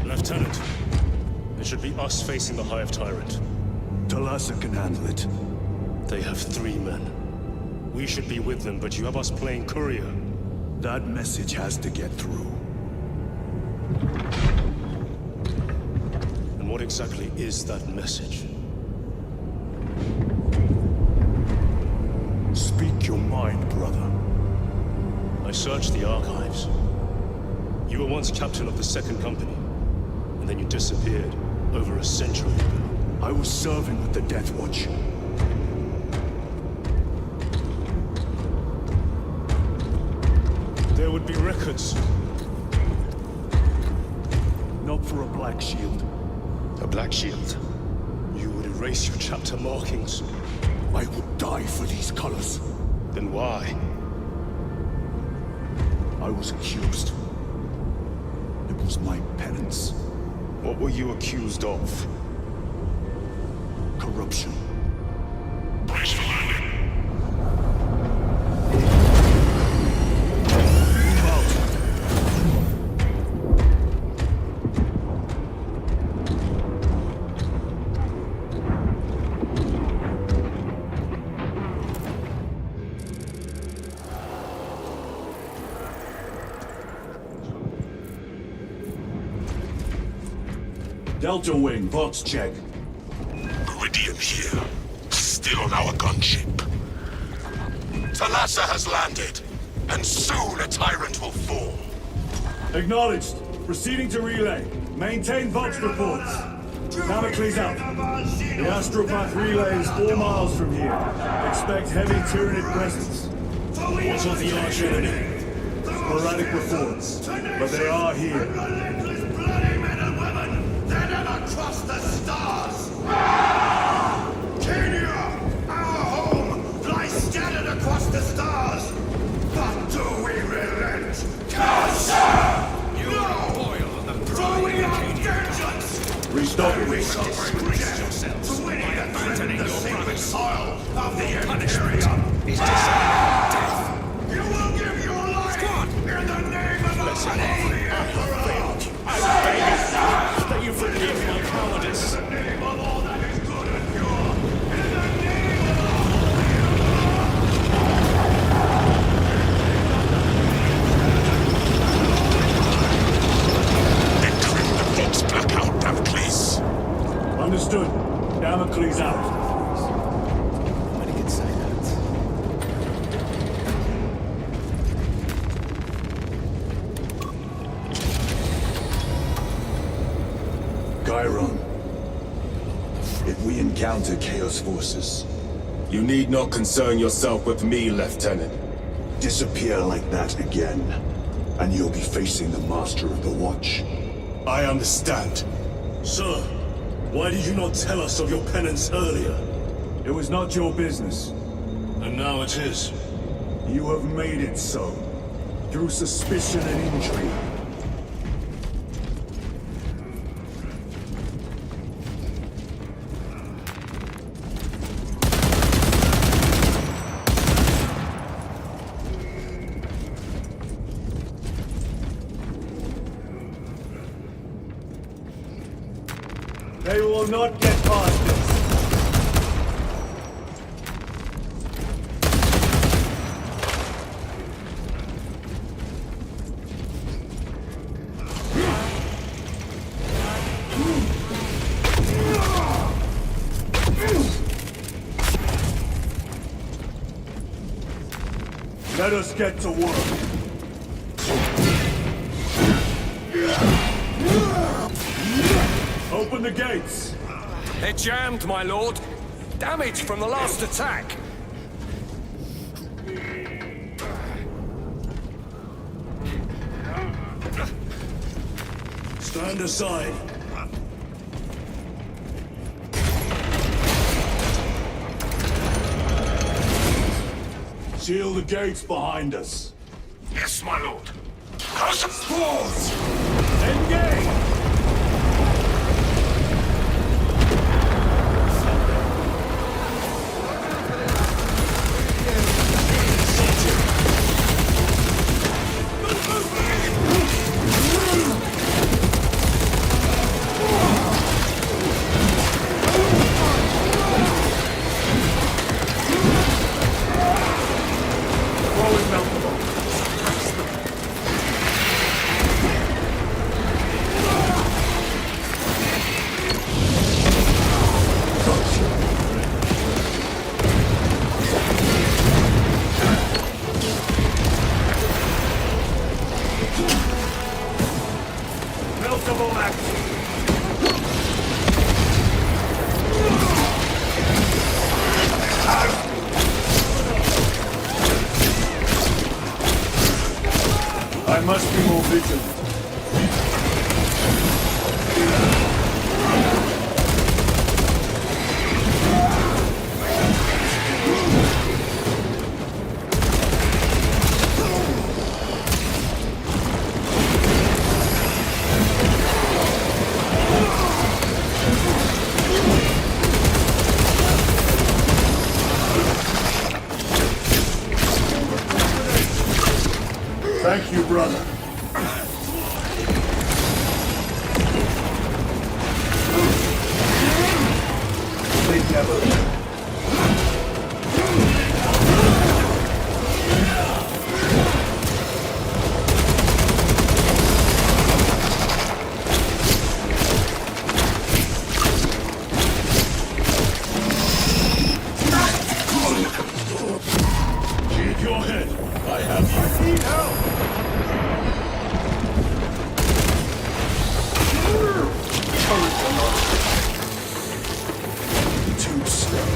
Lieutenant, it should be us facing the Hive Tyrant. Talassa can handle it. They have 3 men. We should be with them, but you have us playing courier. That message has to get through. And what exactly is that message? Speak your mind, brother. I searched the archives. You were once captain of the 2nd Company, and then you disappeared over a century ago. I was serving with the Death Watch. There would be records. Not for a Black Shield. A Black Shield? You would erase your chapter markings. I would die for these colors. Then why? I was accused. It was my penance. What were you accused of? Corruption. Brace for landing. Move out. Delta Wing, box check. Meridian here. Still on our gunship. Talassa has landed, and soon a tyrant will fall. Acknowledged. Proceeding to relay. Maintain Vox reports. Damocles out. The Astropath relay is 4 miles from here. Expect heavy Tyranid presence. What of the arch enemy? Sporadic reports, but they are here. Across the stars! Kenya, our home, lies scattered across the stars. But do we relent? Cancer! You are oil on the throwing out vengeance! Restock it. We shall bring death to any that threaten the sacred soil of the Imperium. Is decided death. You will give your life in the name of the holy Emperor! I beg that you forgive my cowardice. In the name of all that is good and pure! In the name of entering the Vox blackout, Damocles. Understood. Damocles out. Why did it say that? Chiron. If we encounter Chaos forces, You need not concern yourself with me, Lieutenant. disappear like that again, and you'll be facing the Master of the Watch. I understand. Sir, why did you not tell us of your penance earlier? It was not your business. And now it is. You have made it so, through suspicion and intrigue. They will not get past this. Let us get to work. Open the gates. They're jammed, my lord. Damage from the last attack. Stand aside. Seal the gates behind us. Yes, my lord. House of Falls! Engage! sensible action. I must be more vigilant. Thank you, brother. They never. Keep your head. I have you. Need help! Too slow.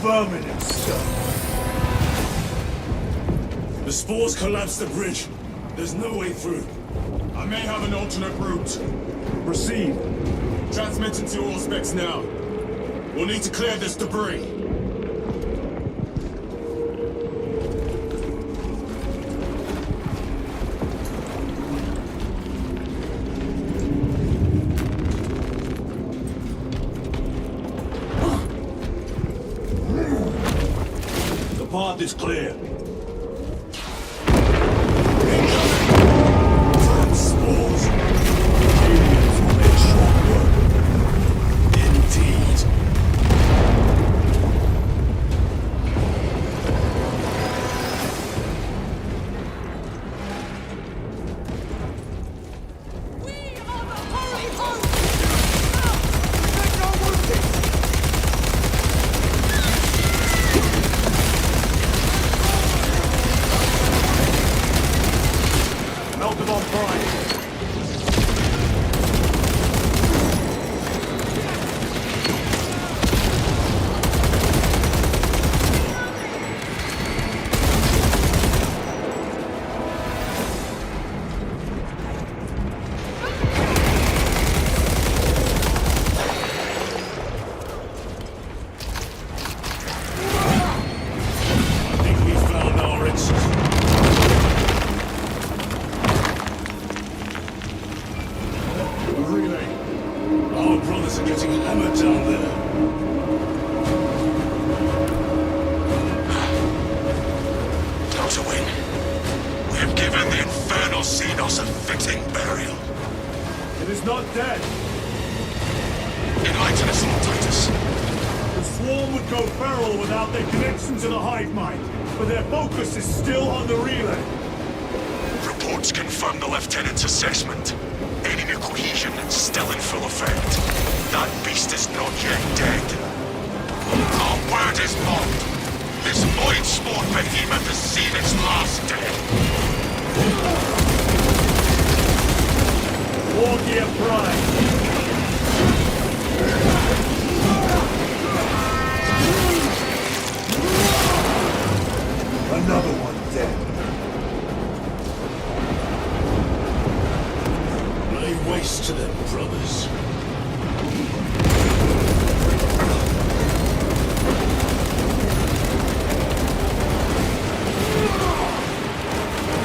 Vermin and stuff. The spores collapsed the bridge. There's no way through. I may have an alternate route. Proceed. Transmitting to all specs now. We'll need to clear this debris. The path is clear. Spores. Aliens will make short work. Indeed. We are the holy host! Now, protect our wounded! Melted on prime. I think we found our exit. Relay. Our brothers are getting hammered down there. Time to win. We have given the infernal Xenos a fitting burial. It is not dead. Enlighten us, Lord Titus. The swarm would go feral without their connection to the hive mind, but their focus is still on the relay. Reports confirm the Lieutenant's assessment. Enemy cohesion still in full effect. That beast is not yet dead. Our word is bond. This void-spawned behemoth has seen its last day. War Gear Prime. Another one dead. Lay waste to them, brothers.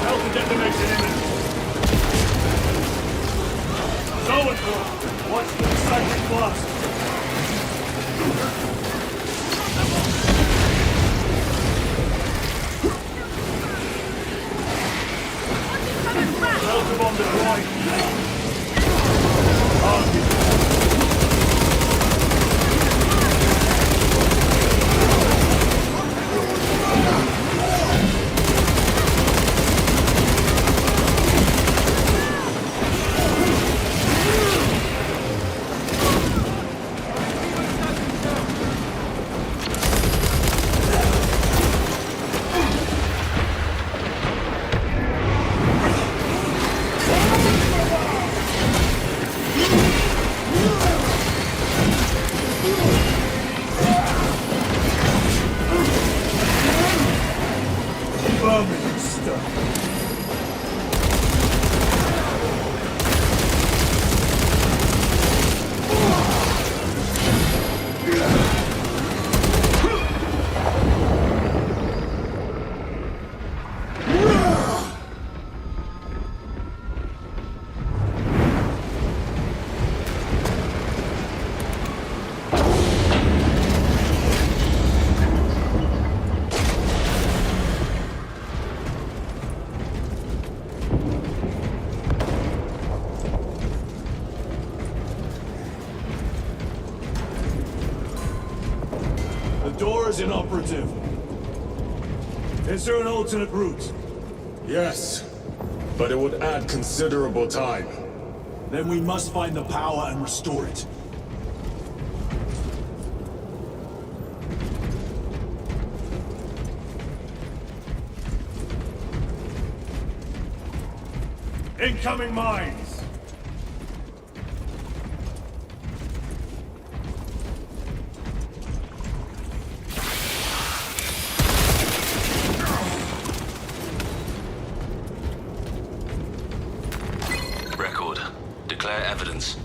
Delta detonation imminent. Zoenthor, watch the psychic blast. Come, you stuff. The door is inoperative. Is there an alternate route? Yes, but it would add considerable time. Then we must find the power and restore it. Incoming mines! Record. Declare evidence.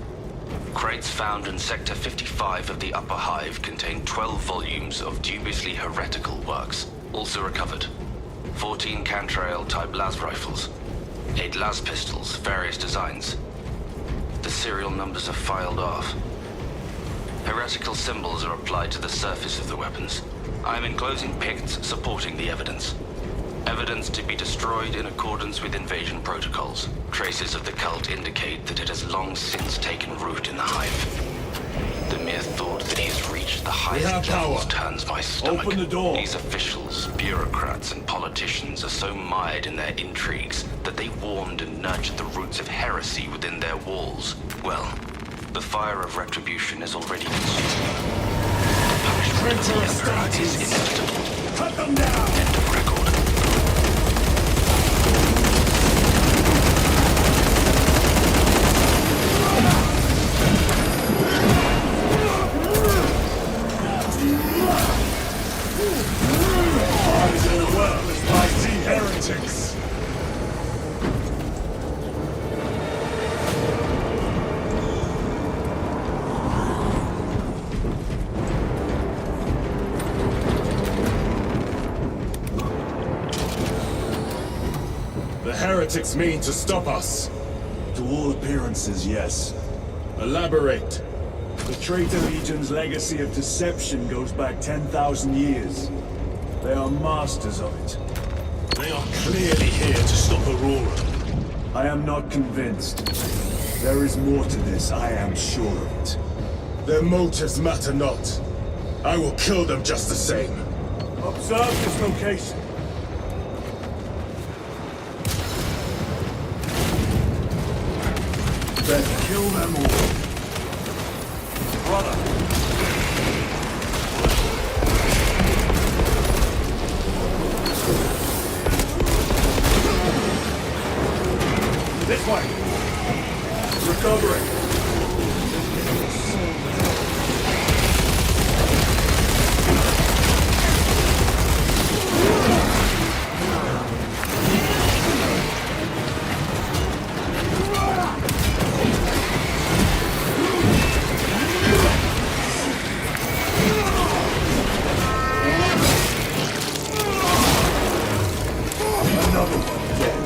Crates found in Sector 55 of the Upper Hive contain 12 volumes of dubiously heretical works. Also recovered. 14 Cantrail-type las rifles. 8 las pistols, various designs. The serial numbers are filed off. Heretical symbols are applied to the surface of the weapons. I am enclosing picts supporting the evidence. Evidence to be destroyed in accordance with invasion protocols. Traces of the cult indicate that it has long since taken root in the Hive. The mere thought that he has reached the highest levels turns my stomach. Open the door. These officials, bureaucrats, and politicians are so mired in their intrigues that they warmed and nurtured the roots of heresy within their walls. Well, the fire of retribution is already consumed. The punishment of the Emperor is inevitable. Cut them down! End of record. Heretics! The heretics mean to stop us. To all appearances, yes. Elaborate. The Traitor Legion's legacy of deception goes back 10,000 years. They are masters of it. They are clearly here to stop Aurora. I am not convinced. There is more to this, I am sure of it. Their motives matter not. I will kill them just the same. Observe this location. Then kill them all. Brother. This way. Recovering. Another one dead.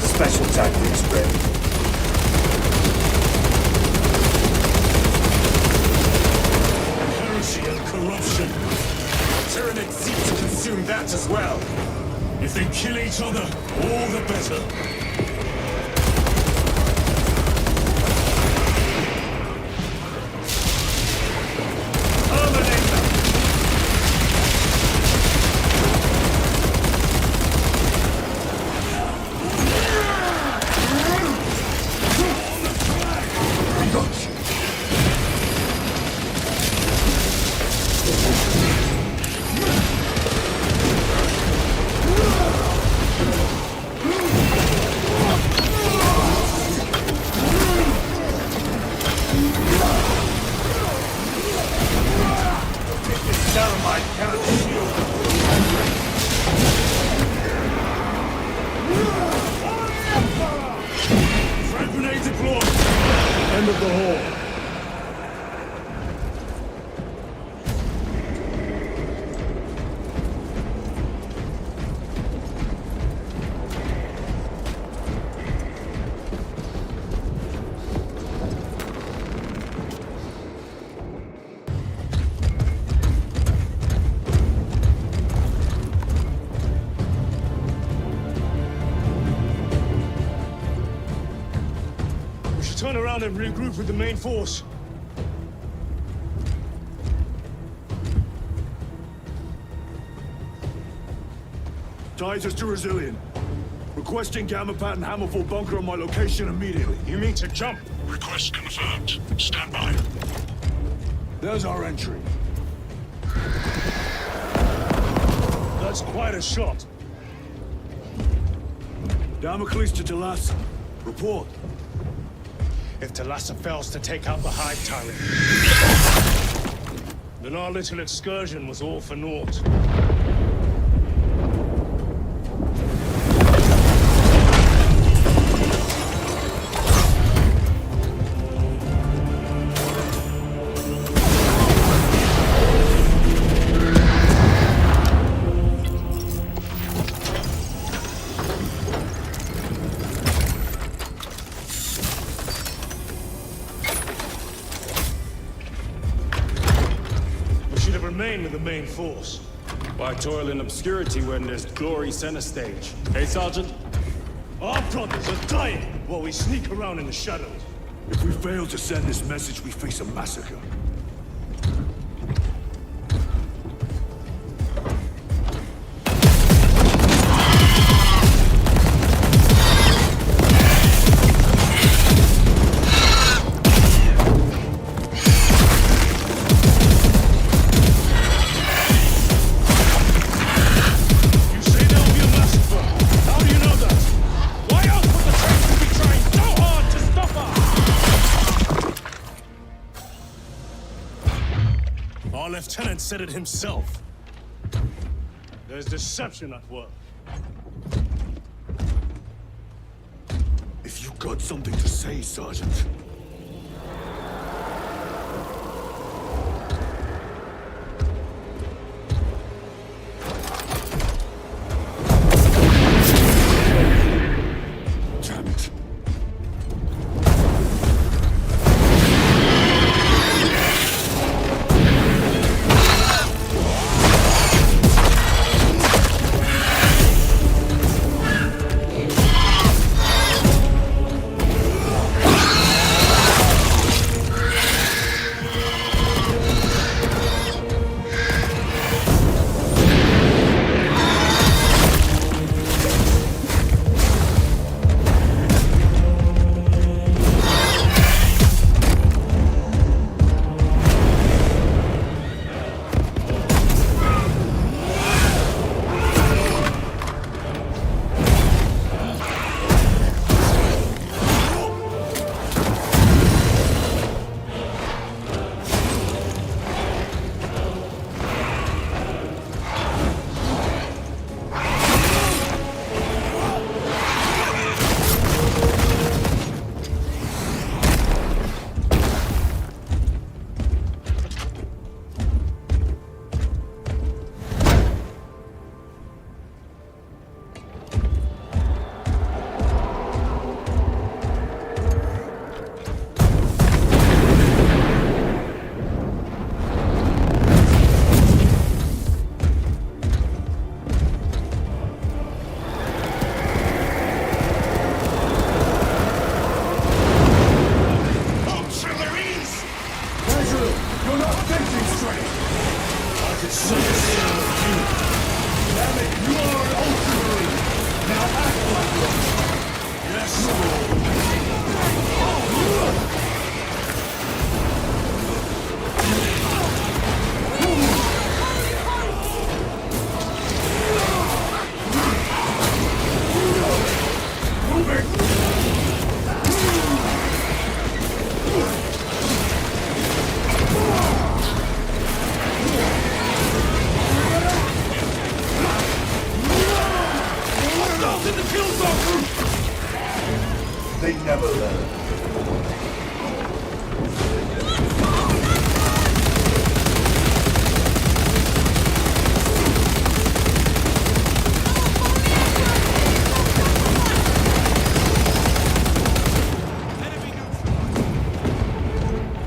Special tactics ready. Heresy and corruption. Tyranids seek to consume that as well. If they kill each other, all the better. Frag grenade deployed. End of the hall. We should turn around and regroup with the main force. Ties to Resilient. Requesting Gamma Pat and Hammerfall bunker on my location immediately. You mean to jump? Request confirmed. Stand by. There's our entry. That's quite a shot. Damocles to Talassa. Report. If Talassa fails to take out the Hive Tyrant, then our little excursion was all for naught. We should have remained with the main force. Why toil in obscurity when there's glory center stage? Hey, Sergeant? Our brothers are dying while we sneak around in the shadows. If we fail to send this message, we face a massacre. You say there'll be a massacre. How do you know that? Why else would the troops be trying so hard to stop us? Our lieutenant said it himself. There's deception at work. If you got something to say, Sergeant. Damn it.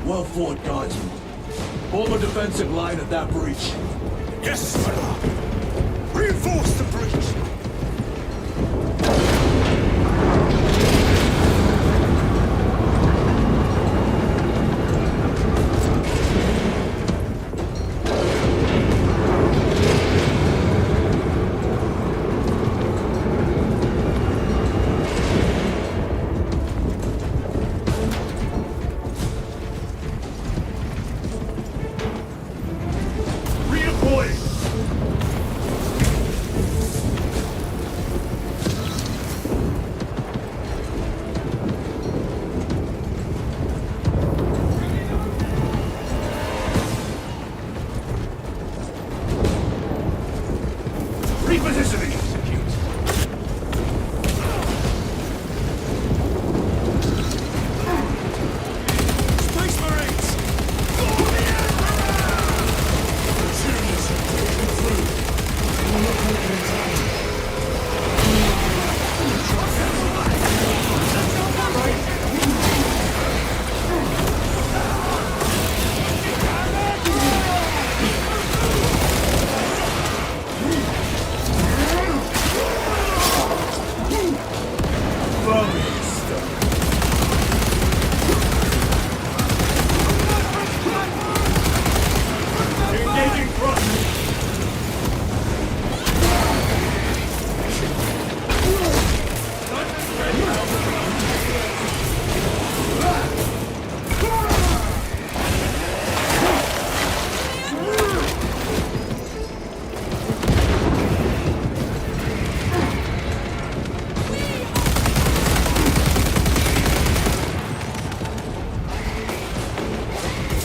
Well fought, guardsmen. Form a defensive line at that breach. Yes, sir. Reinforce the breach. Repositioning! Space Marines! The Juniors have broken through. Engaging thrust!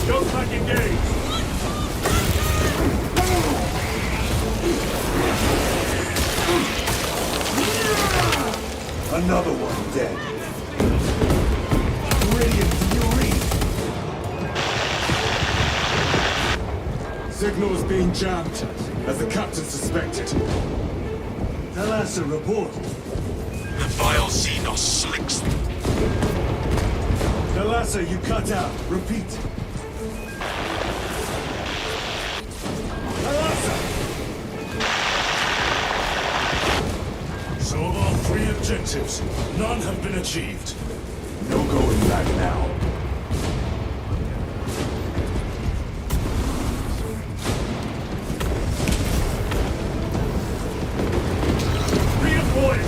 Go back engaged! Another one dead. Radiant fury! Signal is being jammed, as the captain suspected. Thalassa, report. The vile Xenos slicks. Thalassa, you cut out. Repeat. Thalassa! So of our 3 objectives, none have been achieved. No going back now. Redeploy!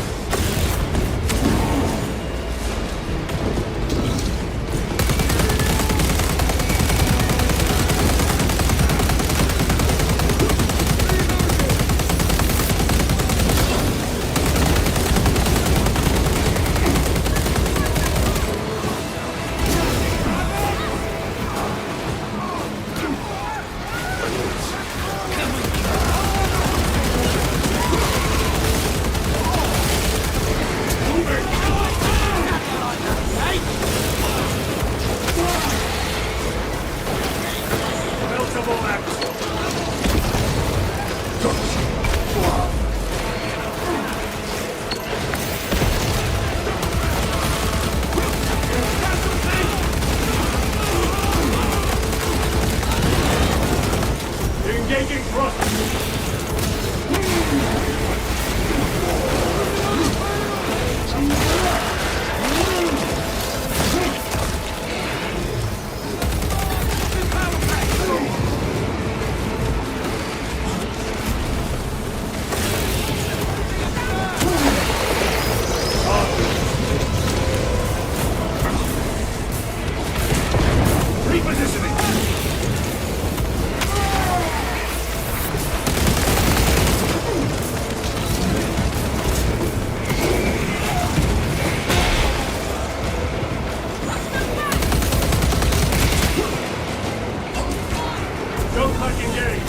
Engaging thrust! Repositioning! Go back engage!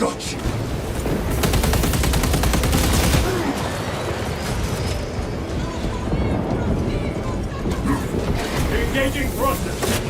got you. Engaging thrusters.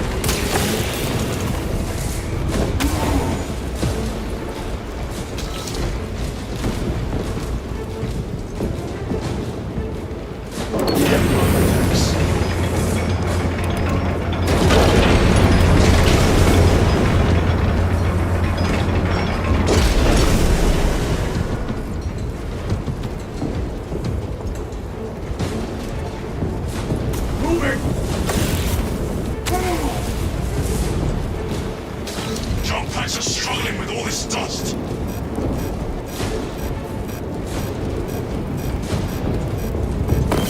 Jump packs are struggling with all this dust.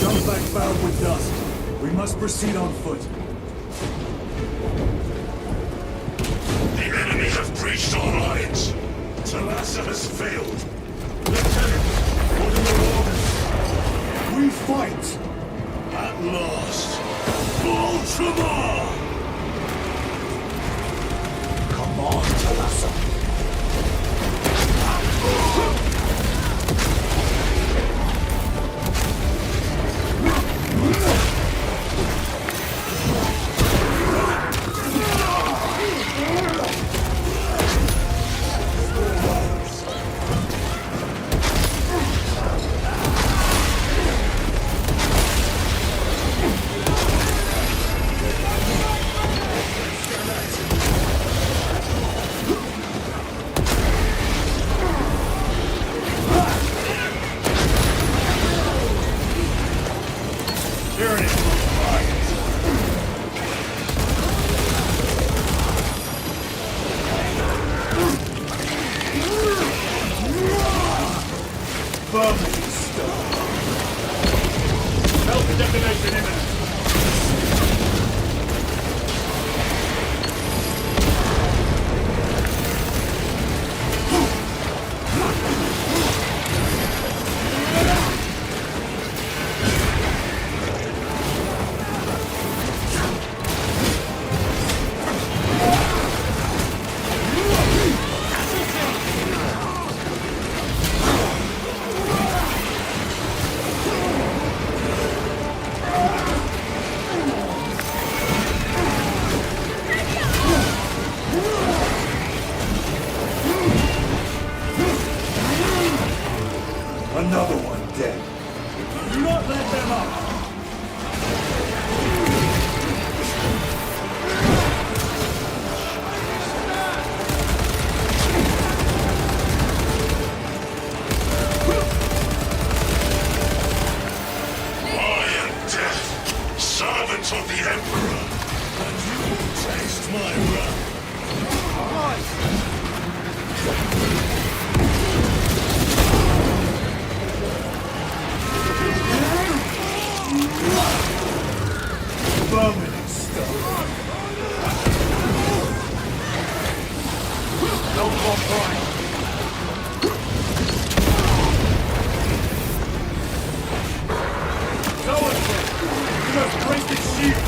Jump back fouled with dust. We must proceed on foot. The enemy have breached our lines. Talassa has failed. Lieutenant, what are your orders? We fight! At last, Baltimore! Come on, Talassa. Firmly stuck. Help detonation imminent. Another one dead. Do not let them up. I am death, servant of the Emperor, and you will taste my wrath. Firmly stuck. No compromise. No one can. You must break the shield.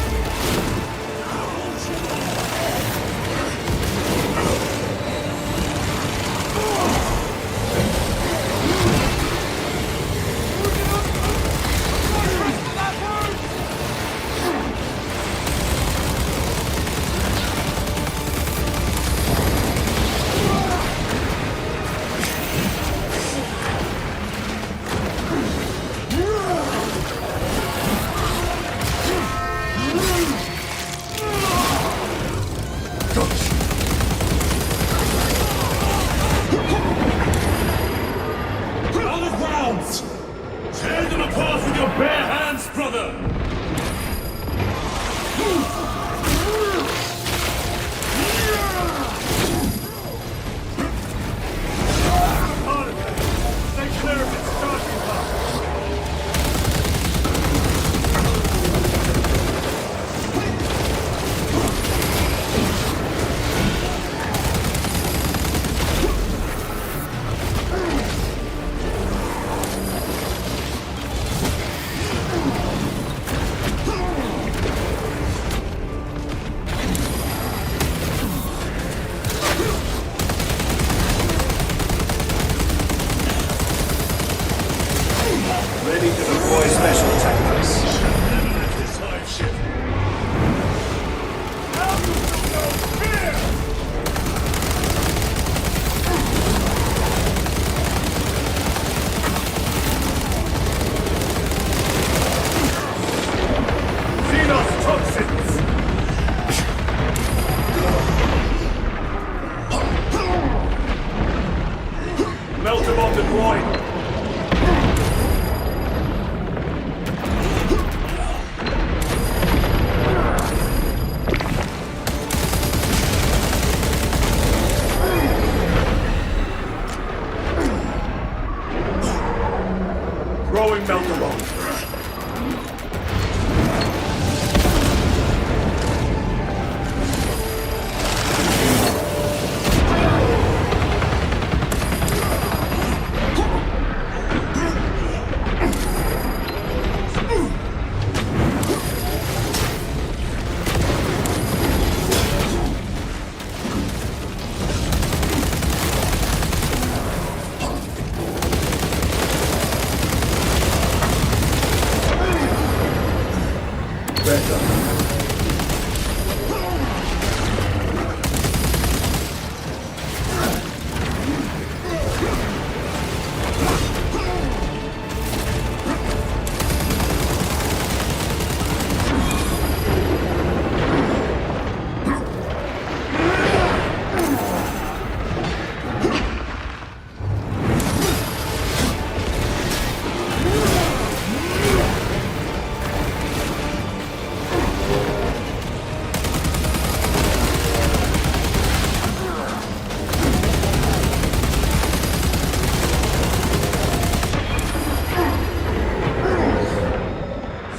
can melt the rock.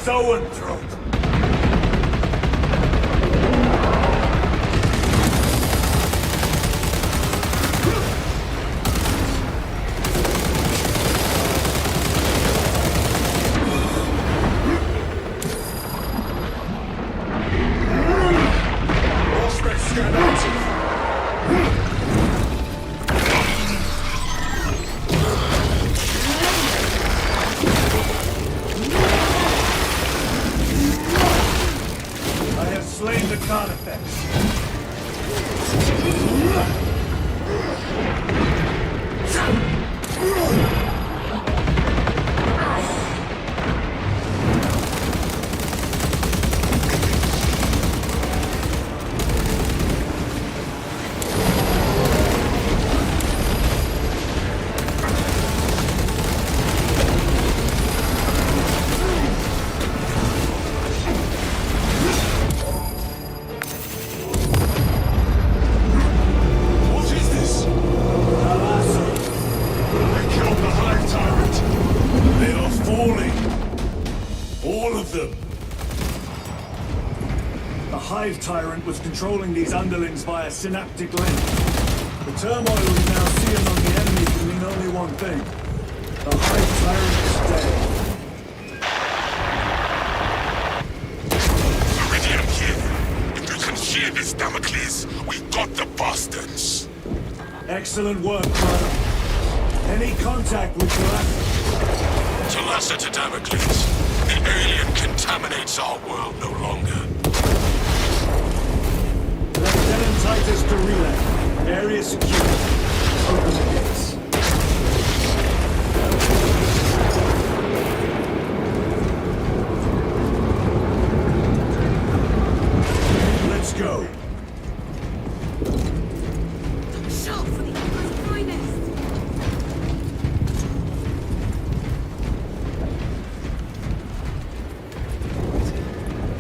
Zoanthrope! Prospect scan active! Slain the Carnifex. The Hive Tyrant was controlling these underlings via synaptic link. The turmoil we now see among the enemy can mean only one thing. The Hive Tyrant is dead. Iridium here. If you can shear this, Damocles, we got the bastards. Excellent work, Colonel. Any contact with Talassa? Talassa to Damocles. The alien contaminates our world no longer. Lieutenant Titus to relay. Area secure. Open the gates. Let's go. Shot for the Emperor's finest!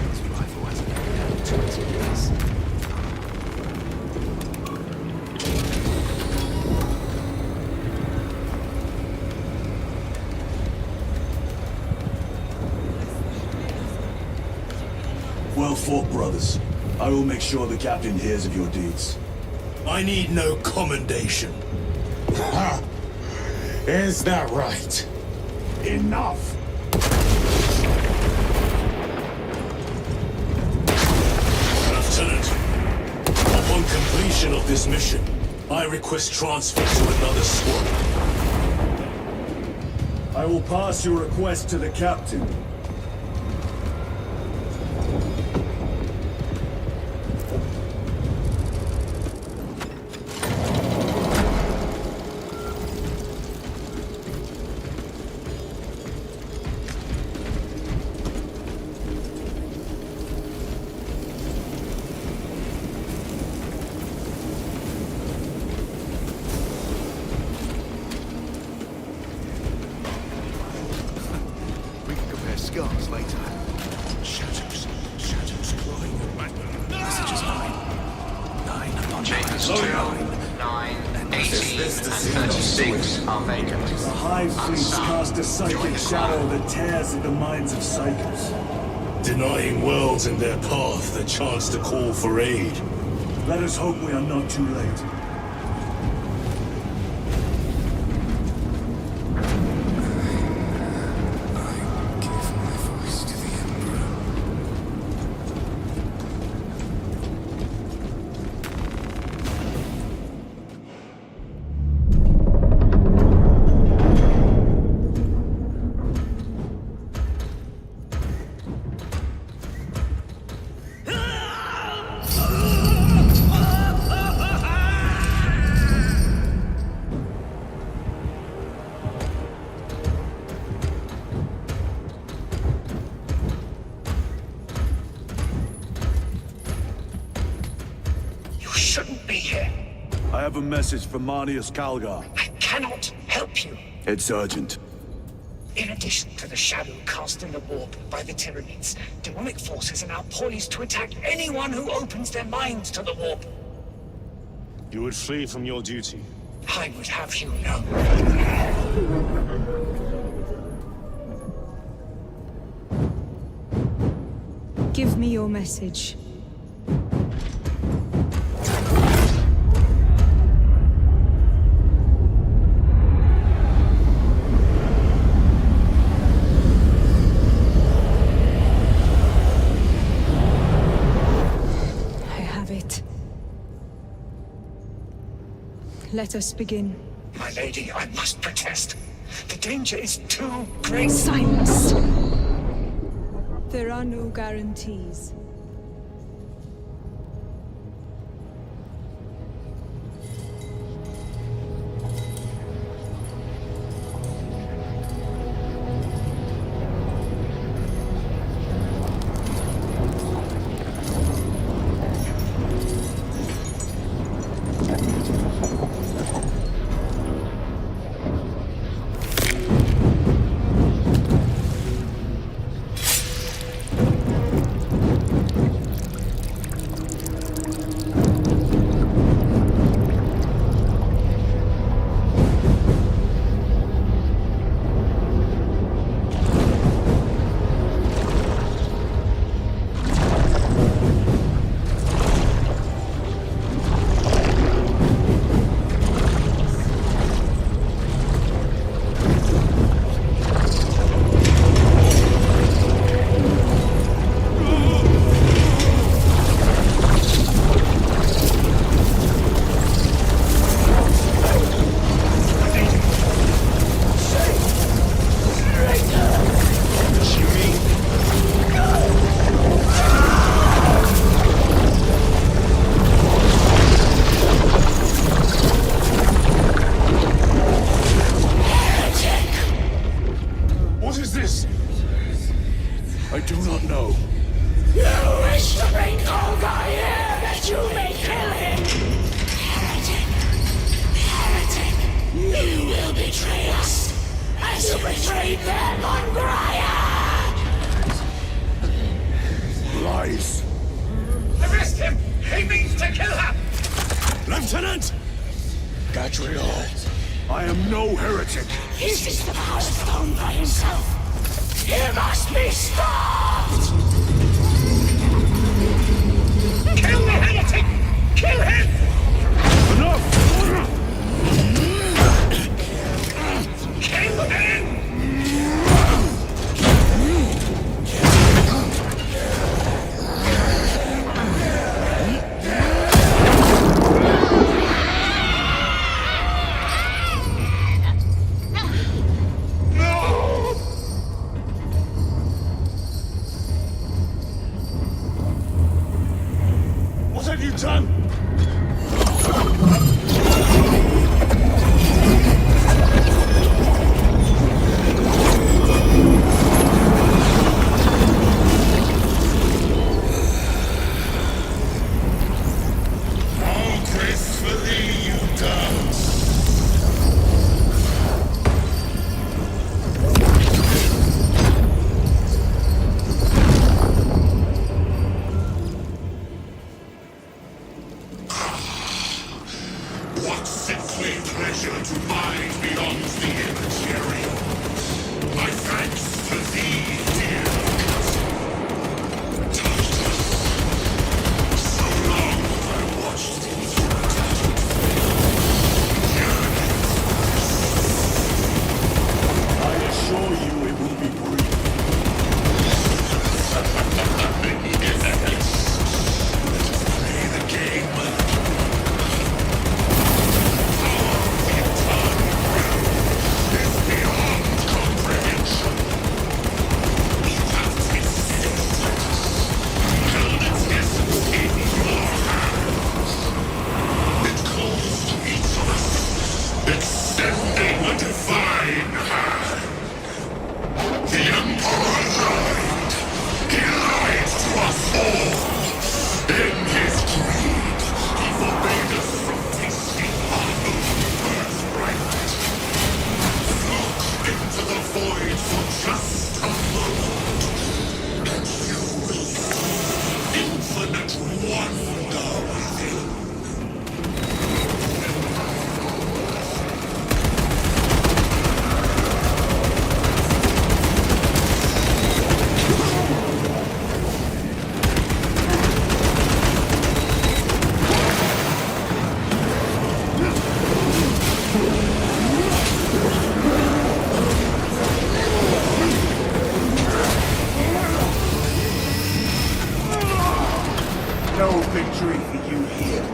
This rifle hasn't been out 20 years. Well fought, brothers. I will make sure the captain hears of your deeds. I need no commendation. Ha! Is that right? Enough! Lieutenant, upon completion of this mission, I request transfer to another squad. I will pass your request to the captain. and 36 are vacant. The Hive fleets cast a psychic shadow that tears at the minds of psychers. Denying worlds in their path the chance to call for aid. Let us hope we are not too late. Shouldn't be here. I have a message from Marnius Calgar. I cannot help you. It's urgent. In addition to the shadow cast in the warp by the Tyranids, demonic forces are now poised to attack anyone who opens their minds to the warp. You would flee from your duty. I would have you know. Give me your message. Let us begin. My lady, I must protest. The danger is too great. Silence! There are no guarantees. I do not know. You wish to bring Olga here that you may kill him! Heretic! Heretic! You will betray us as you betrayed them on Graia! Lies. Arrest him! He means to kill her! Lieutenant! Gadriel, I am no heretic. This is the power stone by himself. He must be stopped! Kill the heretic! Kill him! Enough! Kill him! What have you done? pleasure to mind beyond the immaterial. My thanks to thee, dear cousin. Touched us. So long have I watched these tattered yearning. I assure you it will be brief. Yes. Play the game. It's beyond comprehension. You have tasted its sweetness, held its essence in your hands. It calls to each of us, extending a divine hand. The Emperor lied. He lied to us all. In his greed, he forbade us from tasting our own birthright. Look into the void for just a moment, and you will see infinite wonder within. No victory for you here.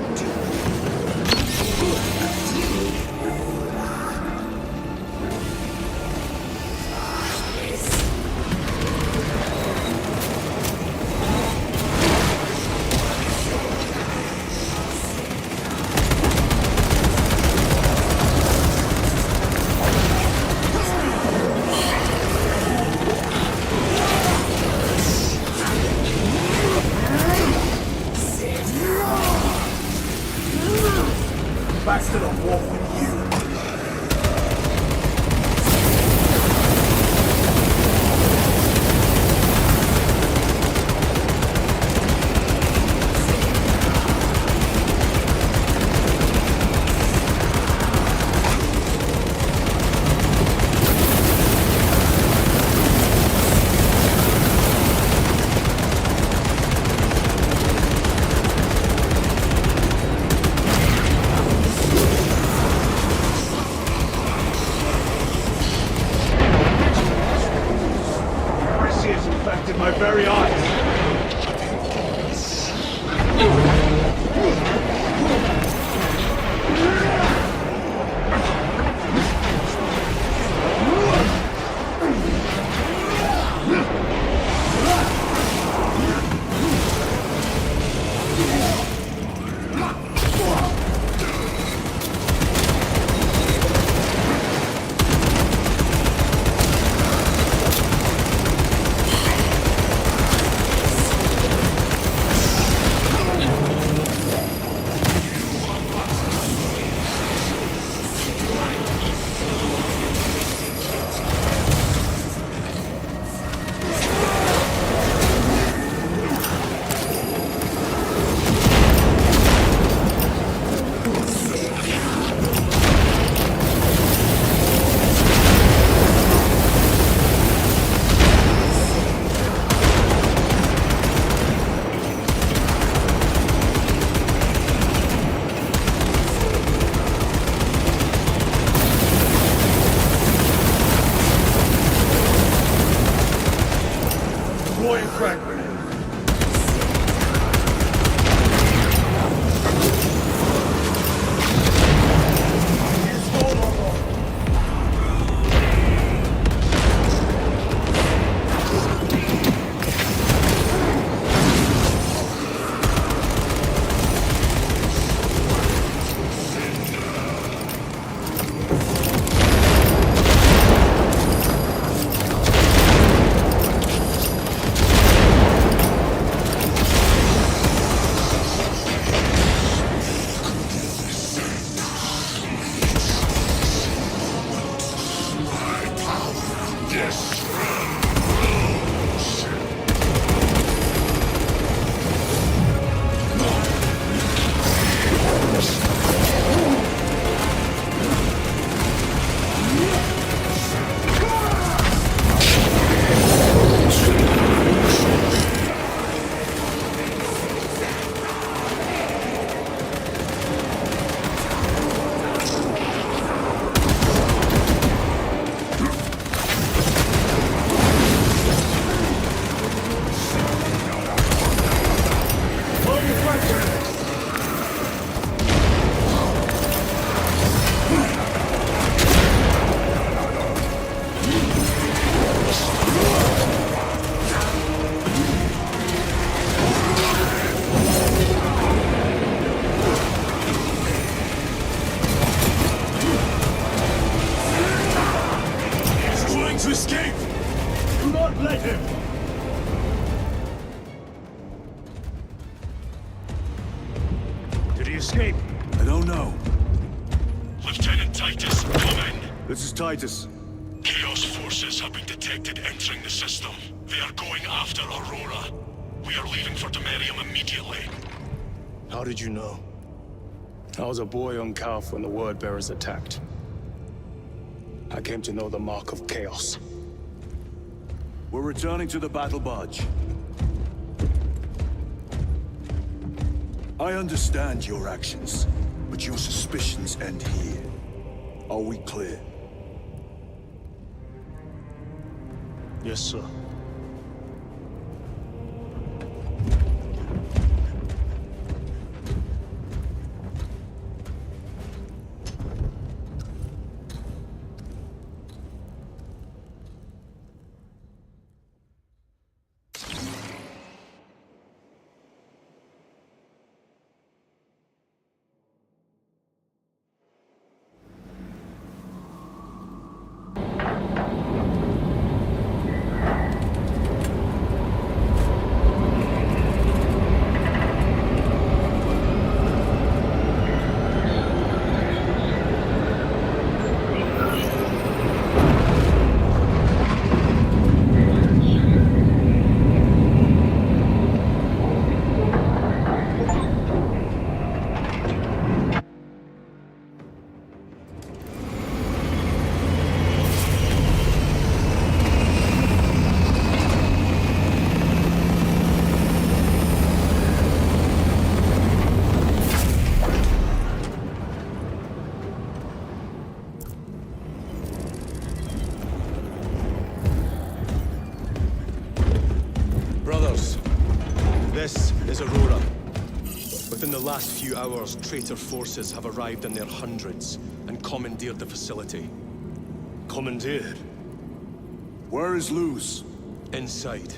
Bastard of war with you. Infected my very eyes. Let him! Did he escape? I don't know. Lieutenant Titus, come in. This is Titus. Chaos forces have been detected entering the system. They are going after Aurora. We are leaving for Demerium immediately. How did you know? I was a boy on Calf when the Word Bearers attacked. I came to know the mark of chaos. We're returning to the battle barge. I understand your actions, but your suspicions end here. Are we clear? Yes, sir. This is Aurora. Within the last few hours, traitor forces have arrived in their hundreds and commandeered the facility. Commandeered? Where is Luz? Inside.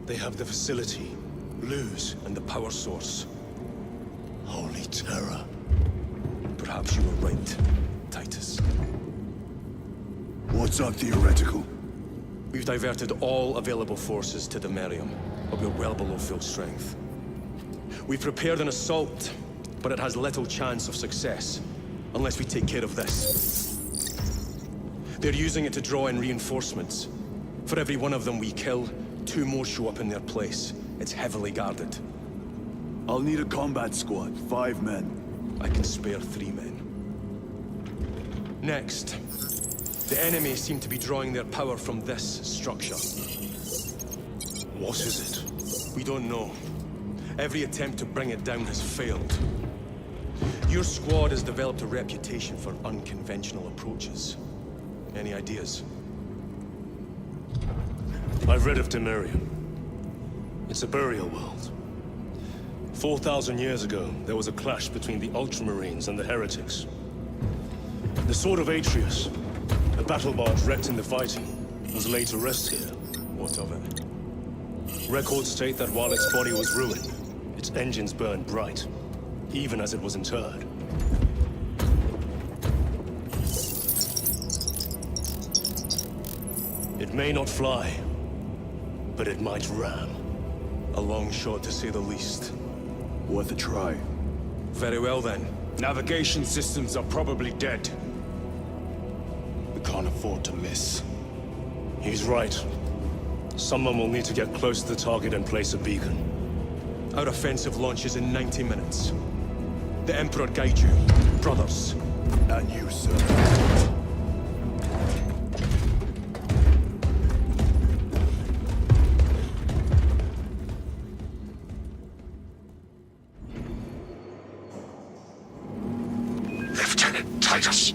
They have the facility. Luz and the power source. Holy terror. Perhaps you were right, Titus. What's our theoretical? We've diverted all available forces to Demerium, but we're well below full strength. We've prepared an assault, but it has little chance of success, unless we take care of this. They're using it to draw in reinforcements. For every one of them we kill, 2 more show up in their place. It's heavily guarded. I'll need a combat squad, 5 men. I can spare 3 men. Next, the enemy seem to be drawing their power from this structure. What is it? We don't know. Every attempt to bring it down has failed. Your squad has developed a reputation for unconventional approaches. Any ideas? I've read of Demerium. It's a burial world. 4,000 years ago, there was a clash between the Ultramarines and the Heretics. The Sword of Atreus, a battle barge wrecked in the fighting, was laid to rest here. What of it? Records state that while its body was ruined, its engines burned bright, even as it was interred. It may not fly, but it might ram. A long shot to say the least. Worth a try. Very well then. Navigation systems are probably dead. We can't afford to miss. He's right. Someone will need to get close to the target and place a beacon. Our offensive launches in 90 minutes. The Emperor guide you, brothers. And you, sir. Lieutenant Titus,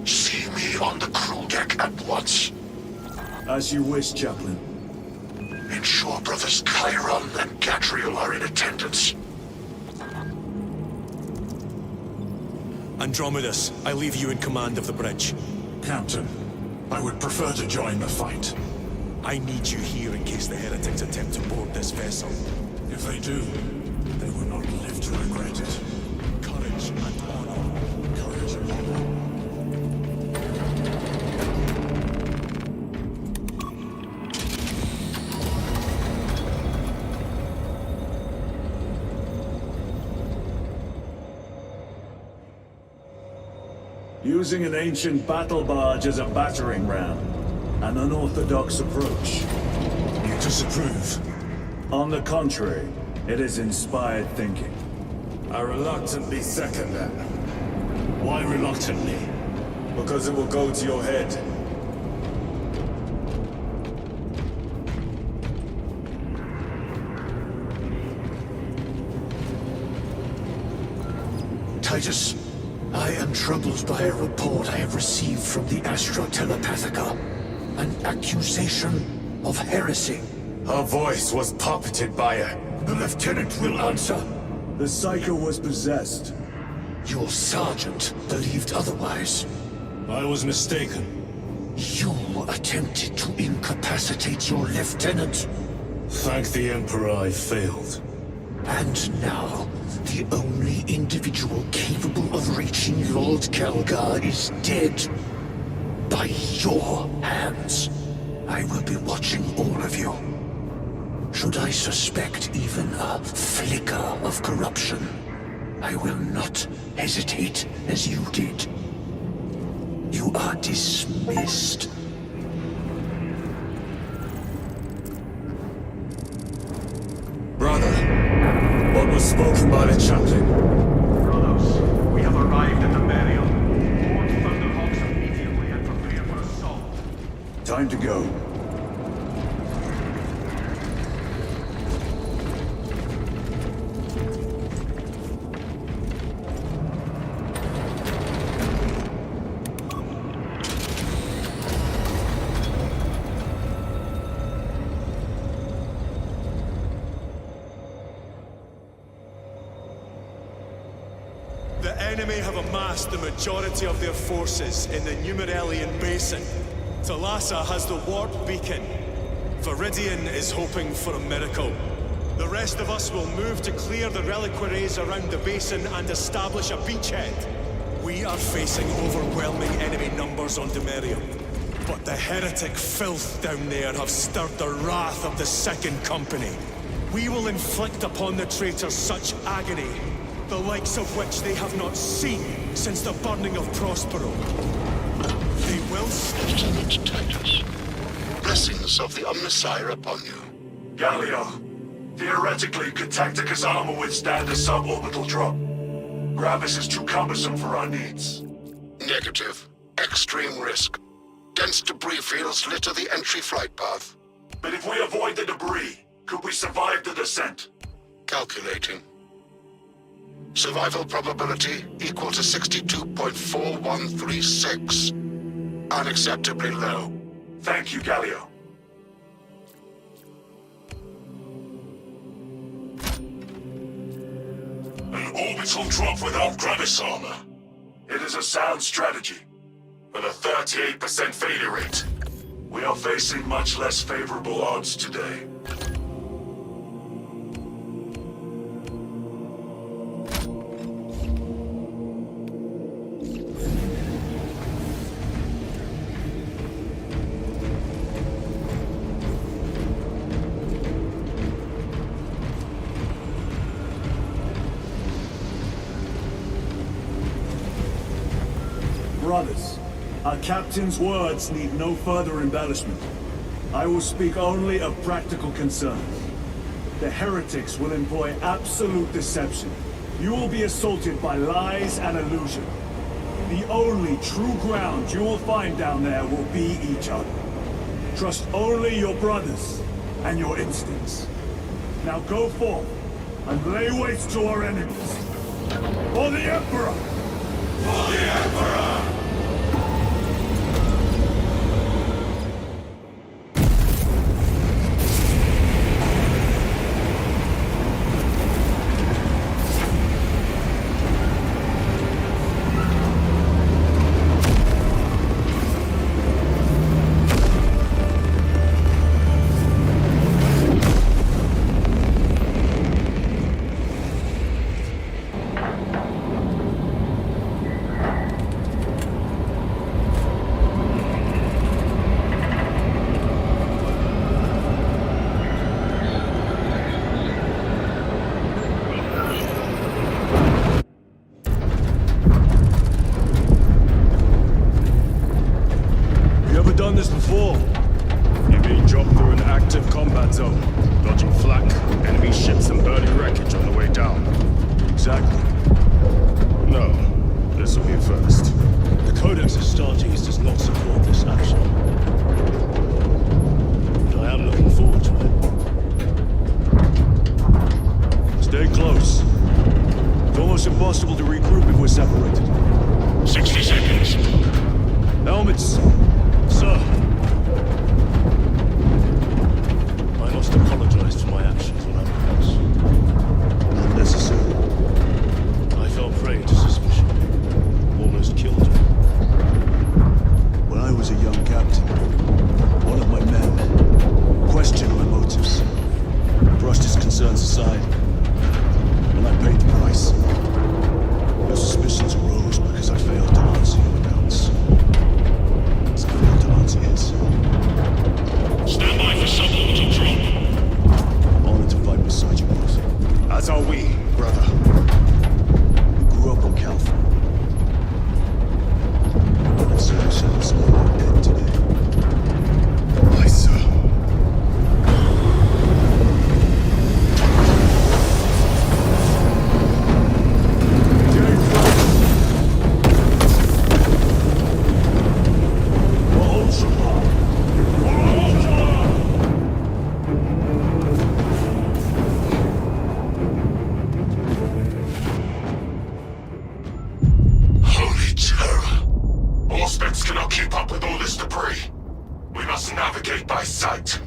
see me on the crew deck at once. As you wish, Chaplain. Ensure brothers Chiron and Gatriel are in attendance. Andromedus, I leave you in command of the bridge. Captain, I would prefer to join the fight. I need you here in case the heretics attempt to board this vessel. If they do, they will not live to regret it. Courage and honor. Courage and honor. Using an ancient battle barge as a battering ram. An unorthodox approach. You disapprove? On the contrary, it is inspired thinking. I reluctantly second that. Why reluctantly? Because it will go to your head. Titus, I am troubled by a report I have received from the Astra Telepathica. An accusation of heresy. Her voice was puppeted by her. The lieutenant will answer. The Psycho was possessed. Your sergeant believed otherwise. I was mistaken. You attempted to incapacitate your lieutenant. Thank the Emperor I failed. And now, the only individual capable of reaching Lord Kelgar is dead. By your hands. I will be watching all of you. Should I suspect even a flicker of corruption, I will not hesitate as you did. You are dismissed. Brother, what was spoken by the chaplain? Brothers, we have arrived at the Merium. Board Thunderhawks immediately and prepare for assault. Time to go. The enemy have amassed the majority of their forces in the Numeralian Basin. Thalassa has the warp beacon. Viridian is hoping for a miracle. The rest of us will move to clear the reliquaries around the basin and establish a beachhead. We are facing overwhelming enemy numbers on Demerium. But the heretic filth down there have stirred the wrath of the Second Company. We will inflict upon the traitors such agony, the likes of which they have not seen since the burning of Prospero. They will... Lieutenant Titus, blessings of the Omnissiah upon you. Galileo, theoretically, could Tactica's armor withstand a suborbital drop? Gravis is too cumbersome for our needs. Negative. Extreme risk. Dense debris fields litter the entry flight path. But if we avoid the debris, could we survive the descent? Calculating. Survival probability equal to 62.4136. Unacceptably low. Thank you, Galileo. An orbital drop without Gravis armor. It is a sound strategy, with a 38% failure rate. We are facing much less favorable odds today. Brothers, our captain's words need no further embellishment. I will speak only of practical concerns. The heretics will employ absolute deception. You will be assaulted by lies and illusion. The only true ground you will find down there will be each other. Trust only your brothers and your instincts. Now go forth and lay waste to our enemies. For the Emperor! For the Emperor! done this before. You being dropped through an active combat zone, dodging flak, enemy ships and burning wreckage on the way down. Exactly. No, this will be a first. The Codex Astartes does not support this action. But I am looking forward to it. Stay close. It's almost impossible to regroup if we're separated. 60 seconds. Helmets. Sir, I must apologize for my actions when I was. Not necessary. I fell prey to suspicion. Almost killed you. When I was a young captain, one of my men questioned my motives, brushed his concerns aside, and I paid the price. Your suspicions arose because I failed to answer your accounts. As I failed to answer his. Stand by for suborbital drop. Honored to fight beside you both. As are we, brother. We grew up on Calvin. And so we shall smell our dead today. Aye, sir. Holy terror. Auspex cannot keep up with all this debris. We must navigate by sight.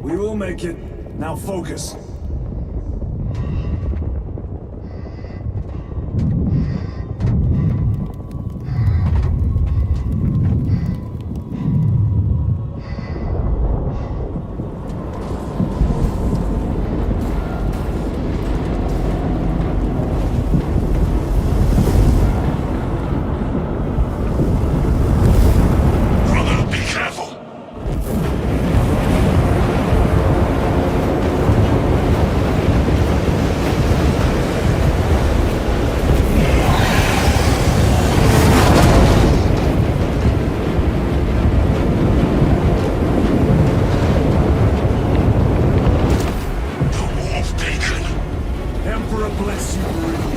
We will make it. Now focus. Brother, be careful. The Wolf Beacon. Emperor bless you, Marine.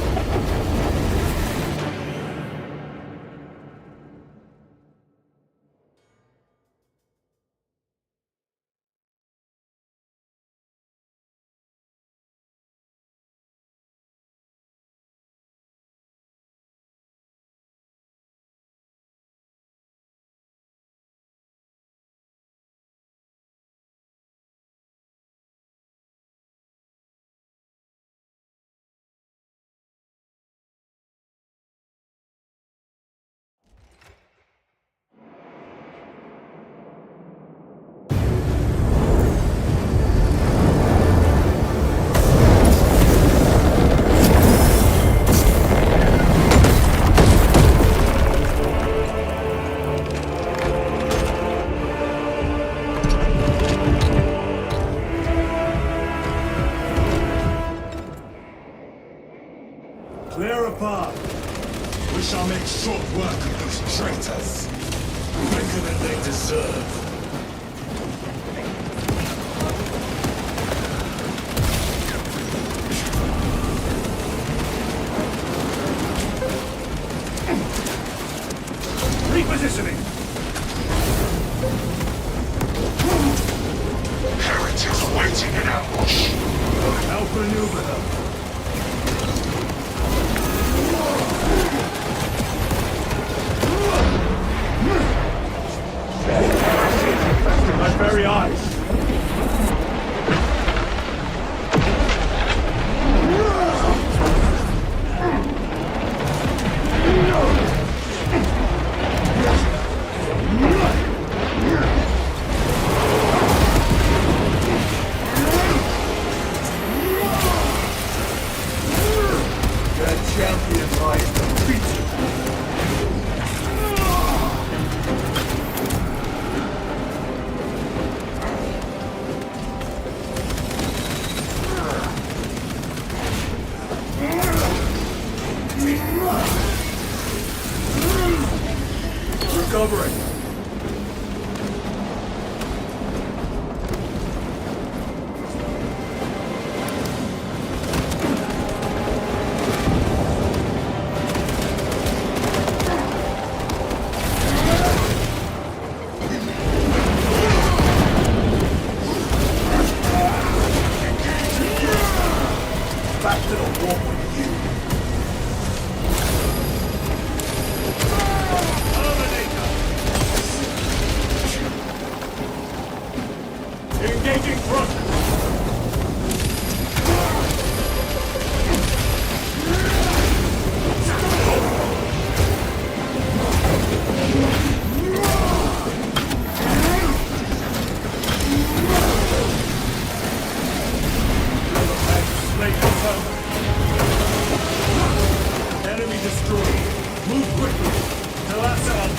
Clear a path. We shall make short work of those traitors. Quicker than they deserve. Repositioning. Heretics waiting in ambush. Outmaneuver them. My very eyes. Their champion lies defeated. Recovering.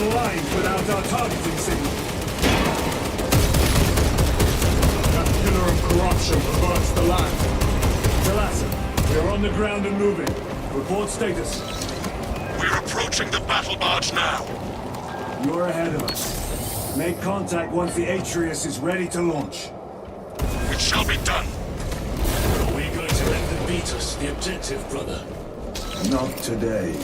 blind without our targeting signal. That pillar of corruption perverts the land. Talassa, we are on the ground and moving. Report status. We're approaching the battle barge now. You're ahead of us. Make contact once the Atreus is ready to launch. It shall be done. Are we going to let them beat us? The objective, brother. Not today.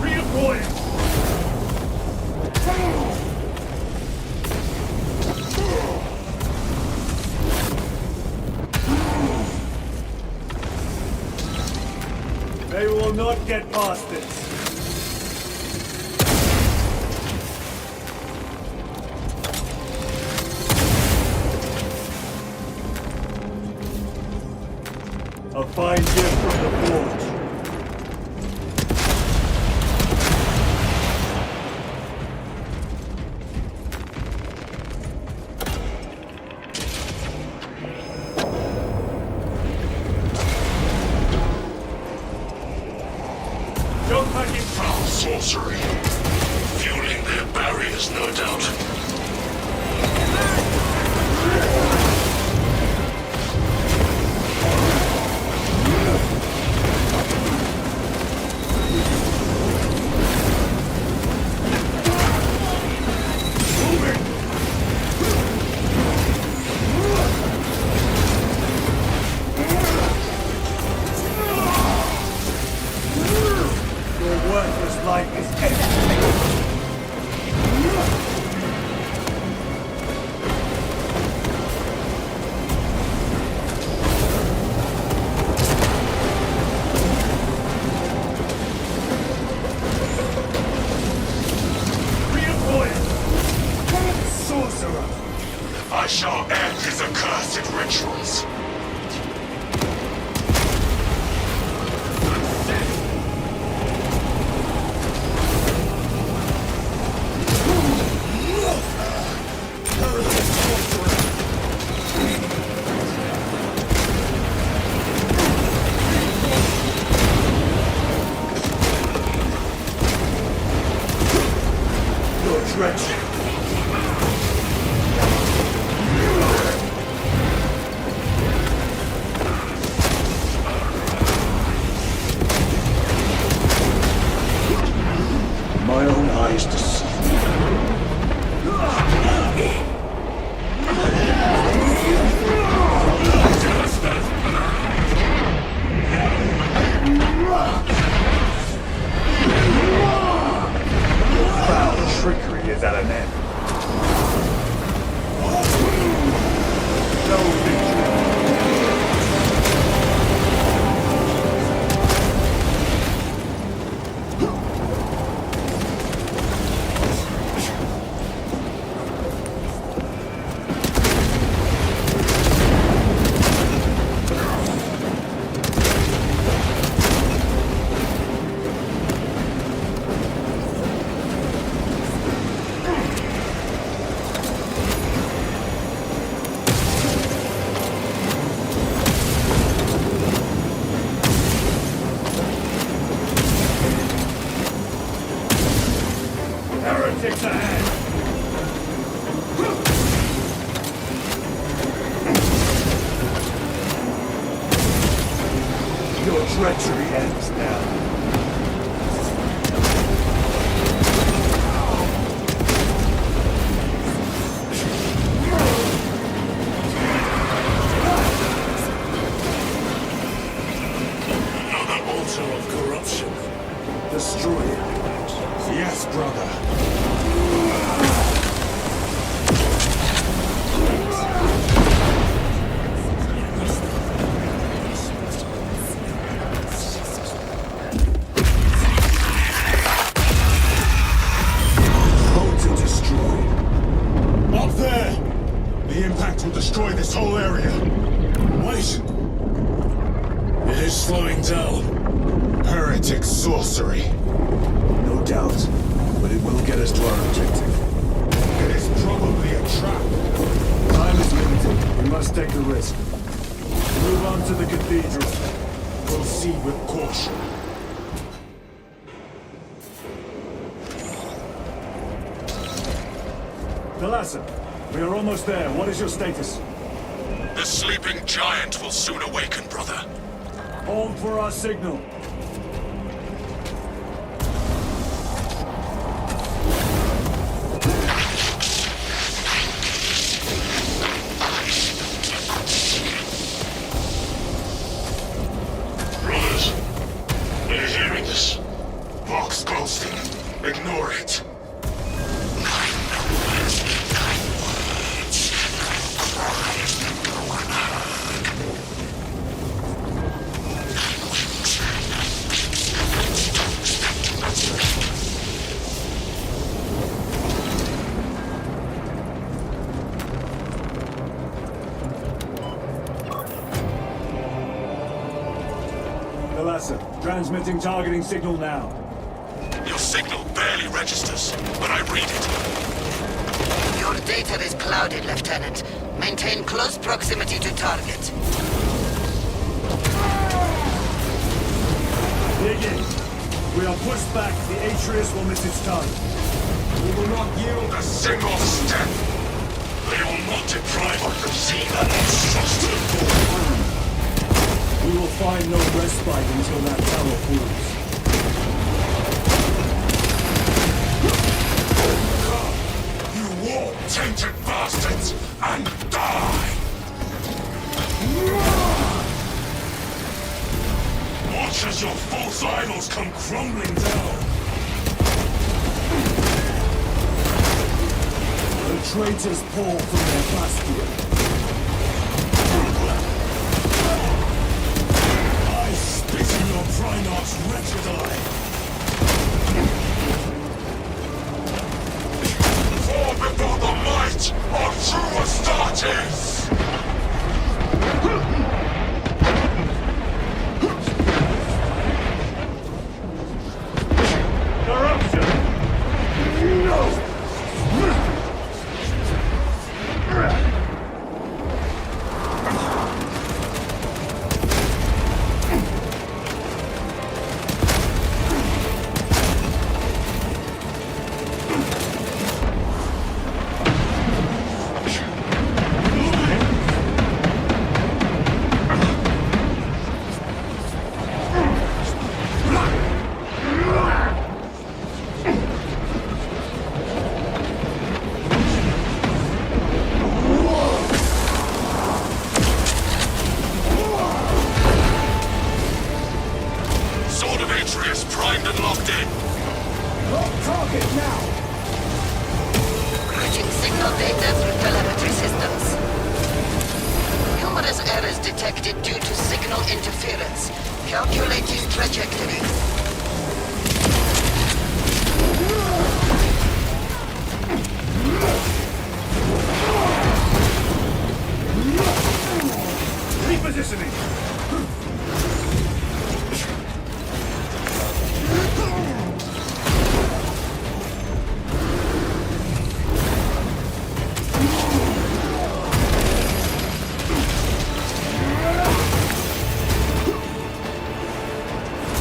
Redeploying! They will not get past this. A fine gift from the forge. Jump back in. Foul sorcery. Fueling their barriers, no doubt. Your worthless life is empty. Redeploying! Sorcerer! I shall end his accursed rituals. Your treachery! My own eyes deceive me. Foul trickery is at an end. No victory. Heretics ahead! Your treachery ends now. Another altar of corruption. Destroy it. Yes, brother. Hold to destroy. Up there! The impact will destroy this whole area. Wait! It is slowing down. Heretic sorcery. No doubt, but it will get us to our objective. It is probably a trap. Time is limited. We must take the risk. Move on to the cathedral. Proceed with caution. Thalassa, we are almost there. What is your status? The sleeping giant will soon awaken, brother. Hold for our signal. Brothers, we're hearing this. Vox boasting. Ignore it. Thalassa, transmitting targeting signal now. Your signal barely registers, but I read it. Your data is clouded, Lieutenant. Maintain close proximity to target. Dig in. We are pushed back. The Atreus will miss its target. We will not yield a single step. They will not deprive us of seeing an monstrosity. We will find no respite until that tower falls. You war-tainted bastards, and die! Watch as your false idols come crumbling down. The traitors pour from their bastion. I spit in your Primarch's wretched eye. Fall before the might of true Astartes! Corruption! No! Sword of Atreus primed and locked in. Lock target now! Routing signal data through telemetry systems. Numerous errors detected due to signal interference. Calculating trajectory. Repositioning!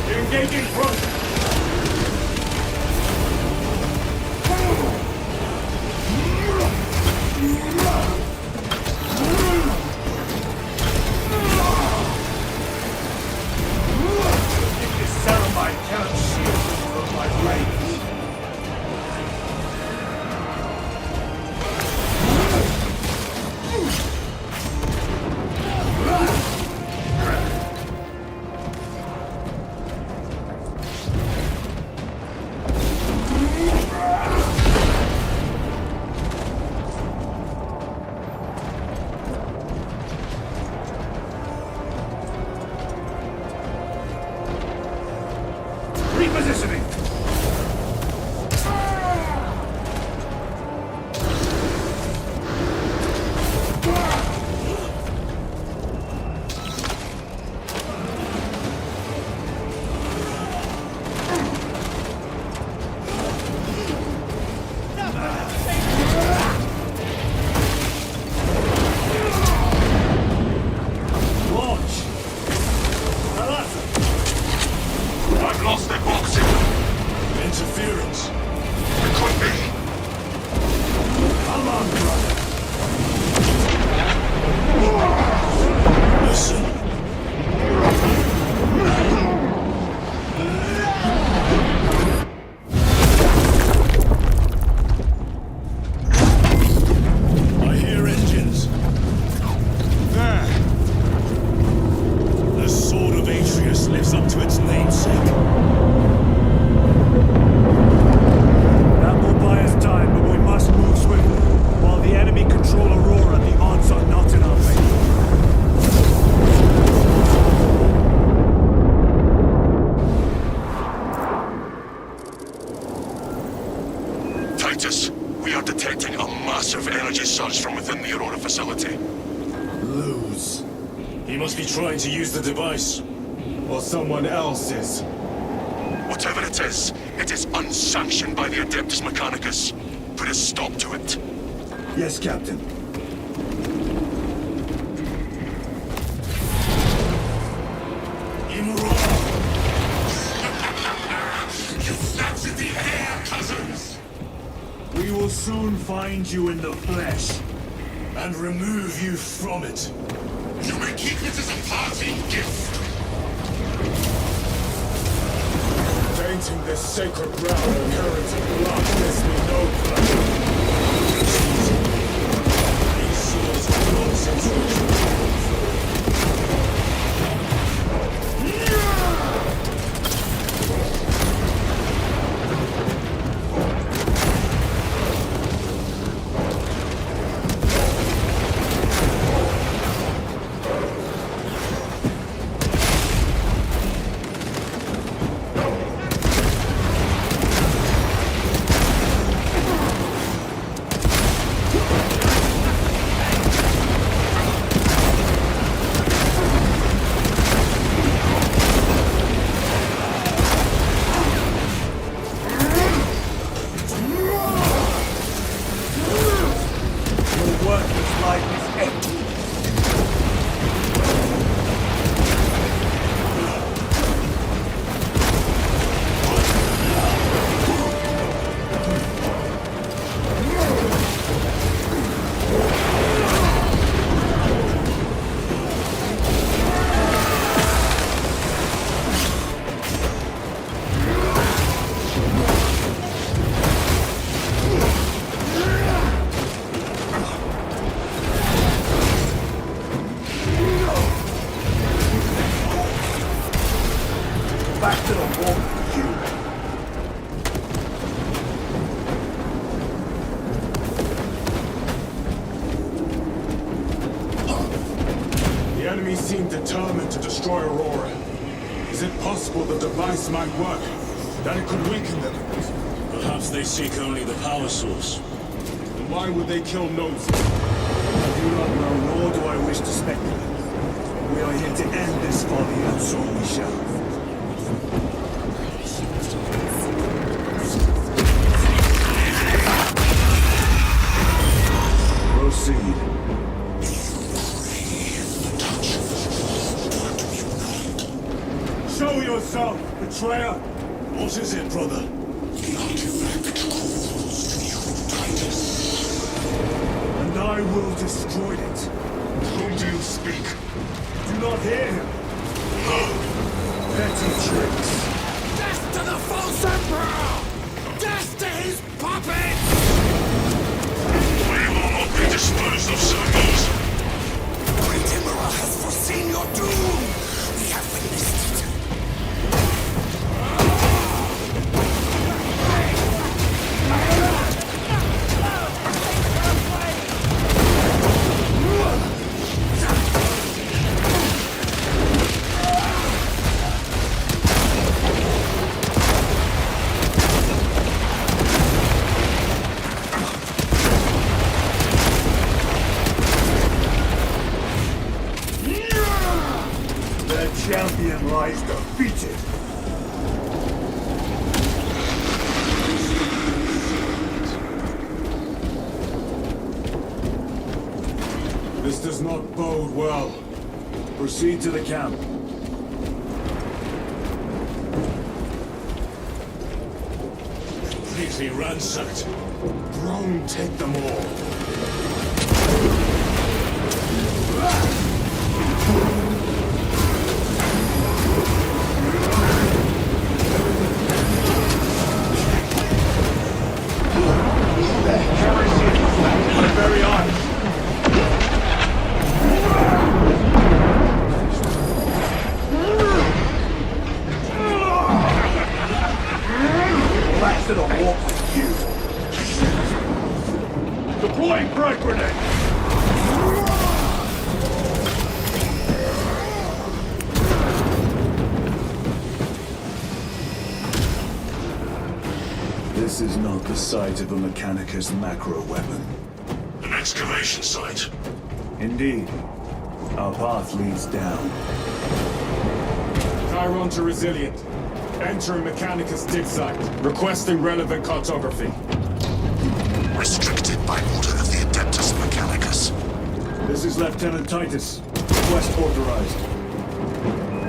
Engaging front! This ceramide cannot shield from my blade. trying to use the device. Or someone else is. Whatever it is unsanctioned by the Adeptus Mechanicus. Put a stop to it. Yes, Captain. In raw. You snapped at the air, cousins. We will soon find you in the flesh. And remove you from it. You may keep it as a parting gift. Painting this sacred ground in currents of blood gives me no pleasure. These swords are nonsense rituals. The enemy seem determined to destroy Aurora. Is it possible the device might work? That it could weaken them? Perhaps they seek only the power source. Then why would they kill Nosy? I do not know, nor do I wish to speculate. We are here to end this folly, and so we shall. Proceed. Show yourself, betrayer! What is it, brother? The artifact calls to you, Titus. And I will destroy it. Whom do you speak? Do not hear him. No. Petty tricks. Death to the false emperor! Death to his puppets! We will not be disposed of so easily. Great Emperor has foreseen your doom. We have witnessed it. Champion lies defeated. This does not bode well. Proceed to the camp. Completely ransacked. Rome take them all. Very on. Blasted a walk with you. Deploying frag grenade. This is not the site of a Mechanicus macro weapon. An excavation site. Indeed. Our path leads down. Chiron to Resilient. Entering Mechanicus dig site. Requesting relevant cartography. Restricted by order of the Adeptus Mechanicus. This is Lieutenant Titus. Request authorized.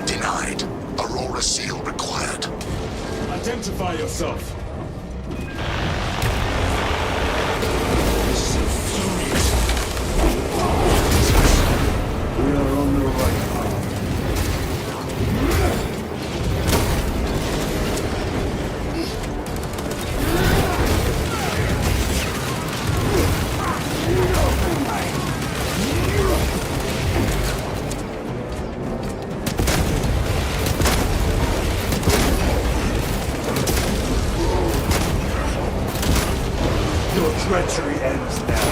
Denied. Aurora seal required. Identify yourself. We are on the right path. Your treachery ends now.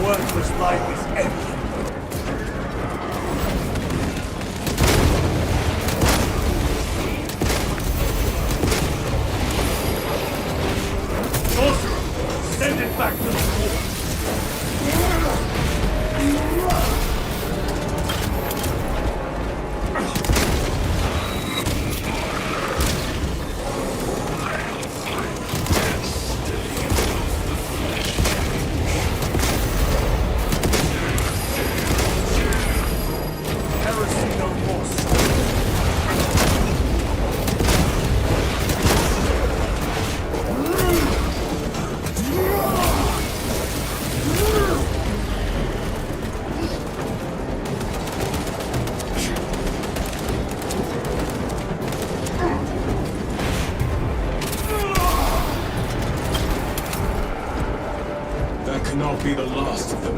Worthless life is empty. Sorcerer, send it back to the core. Cannot be the last of them.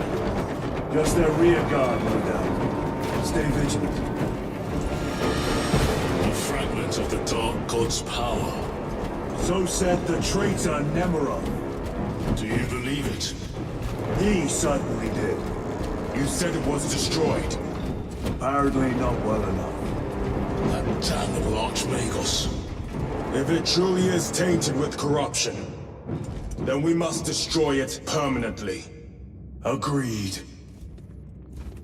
Just their rear guard, no doubt. Stay vigilant. A fragment of the Dark God's power. So said the traitor Nemero. Do you believe it? He certainly did. You said it was destroyed. Apparently not well enough. That damnable Archmagos. If it truly is tainted with corruption, then we must destroy it permanently. Agreed.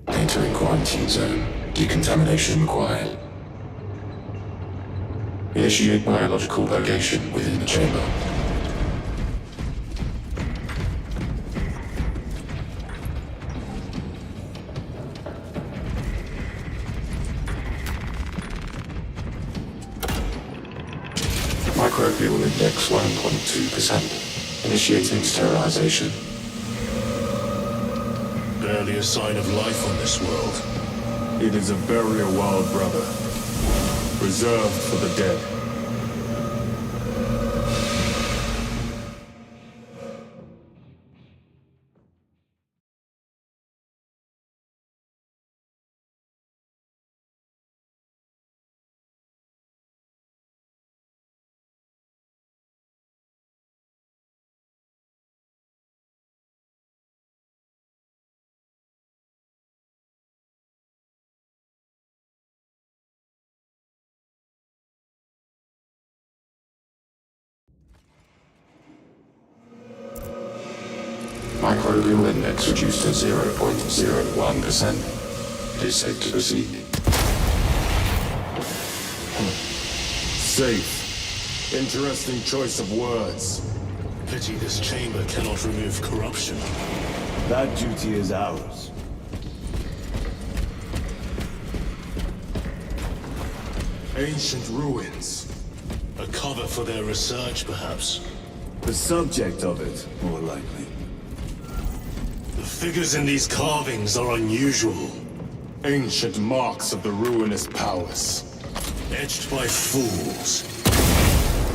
Entering quarantine zone. Decontamination required. Initiate biological purgation within the chamber. Microbial index 1.2%. Initiating sterilization. Barely a sign of life on this world. It is a burial world, brother. Reserved for the dead. Microbial index reduced to 0.01%. It is safe to proceed. Safe. Interesting choice of words. Pity this chamber cannot remove corruption. That duty is ours. Ancient ruins. A cover for their research, perhaps. The subject of it, more likely. The figures in these carvings are unusual. Ancient marks of the ruinous powers. Etched by fools.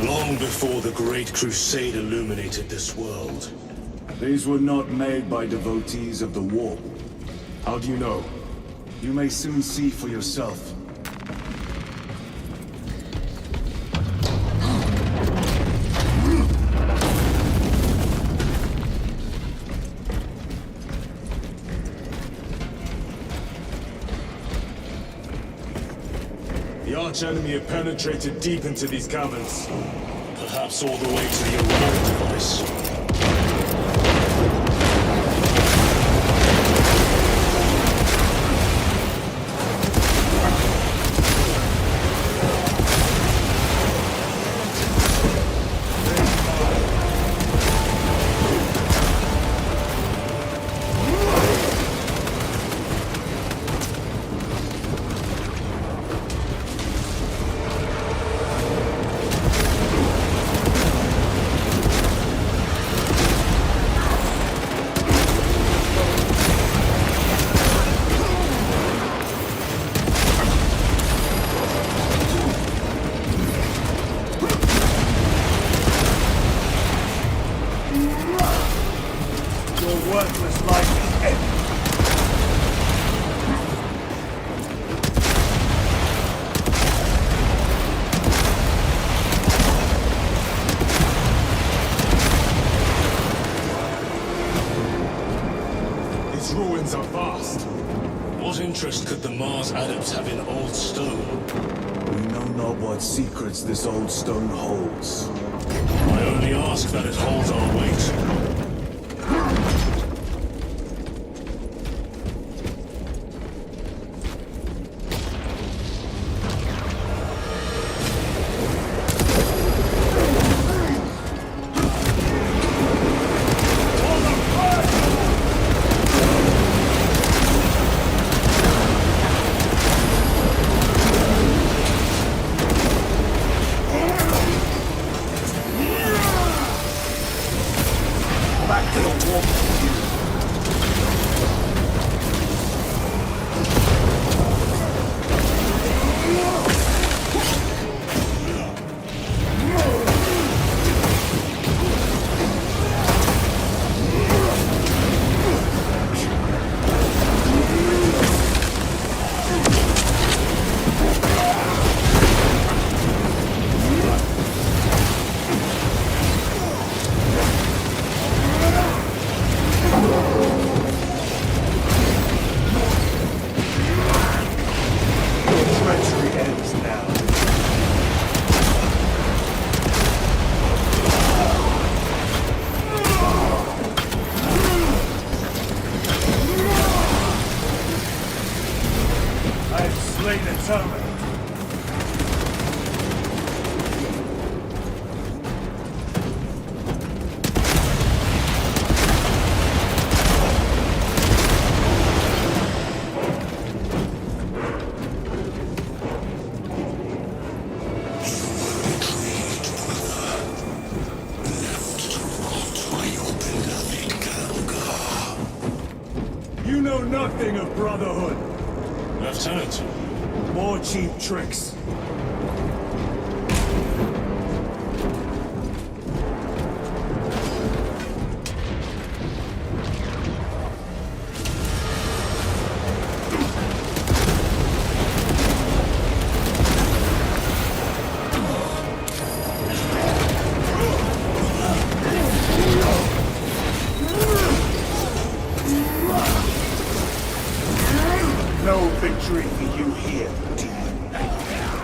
Long before the Great Crusade illuminated this world. These were not made by devotees of the war. How do you know? You may soon see for yourself. The arch-enemy have penetrated deep into these caverns. Perhaps all the way to the Orion device. Worthless life is ended. These ruins are vast. What interest could the Mars adepts have in old stone? We know not what secrets this old stone holds. I only ask that it holds our weight. You know nothing of brotherhood. Lieutenant. More cheap tricks. No victory for you here, demon.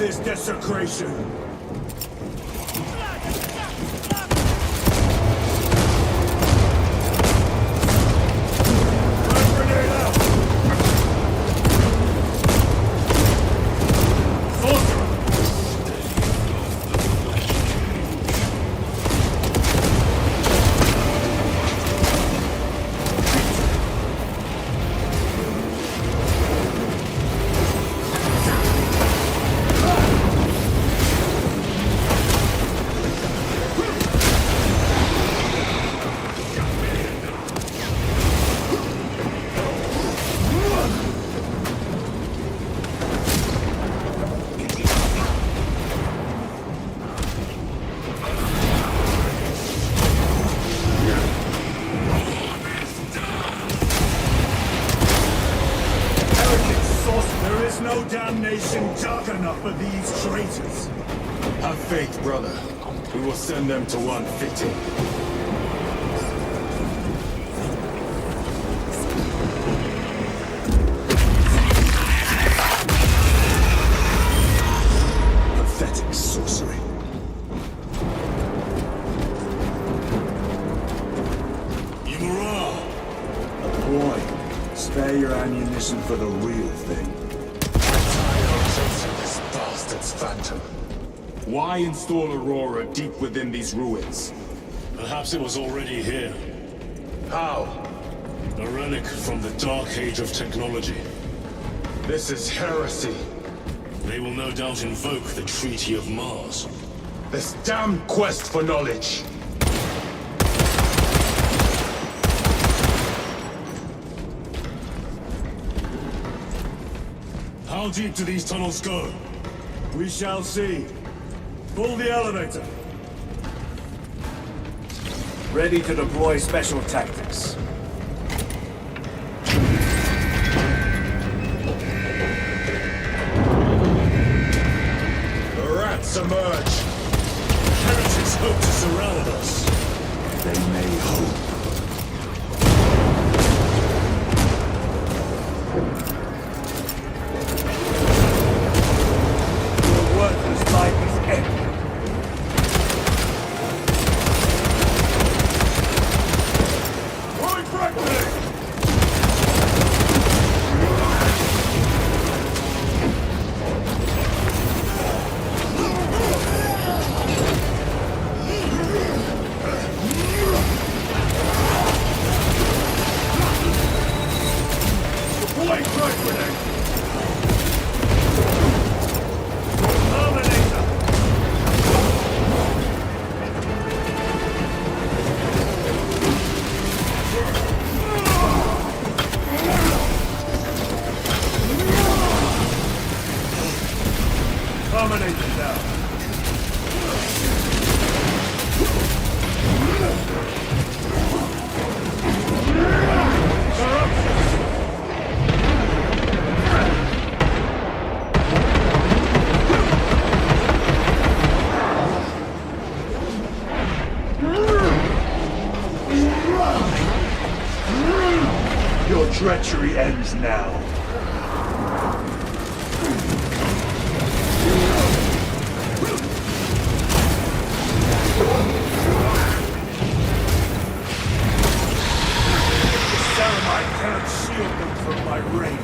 this desecration. No damnation dark enough for these traitors. Have faith, brother. We will send them to one fitting. Pathetic sorcery. Yumura! Boy, spare your ammunition for the real thing. This bastard's phantom. Why install Aurora deep within these ruins? Perhaps it was already here. How? A relic from the dark age of technology. This is heresy. They will no doubt invoke the Treaty of Mars. This damn quest for knowledge. How deep do these tunnels go? We shall see. Pull the elevator. Ready to deploy special tactics. The rats emerge. Heretics hope to surround us. They may hope. Worthless life is empty. Right fragment! Deploy fragment! Terminated now. Your treachery ends now. I cannot shield them from my range.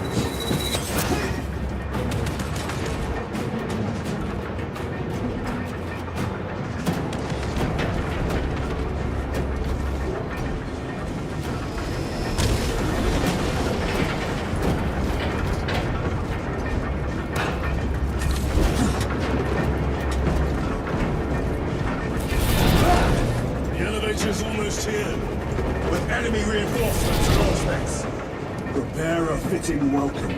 The elevator's almost here. With enemy reinforcements prospects. Prepare a fitting welcome.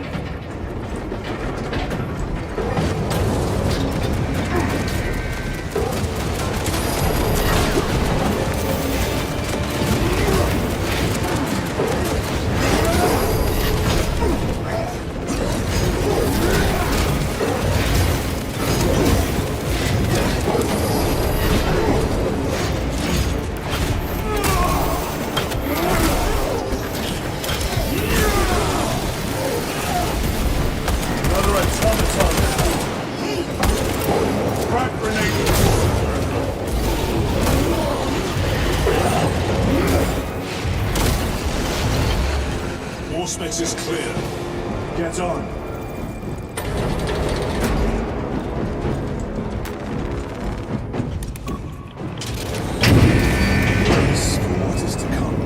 Auspex is clear. Get on. Brace for what is to come.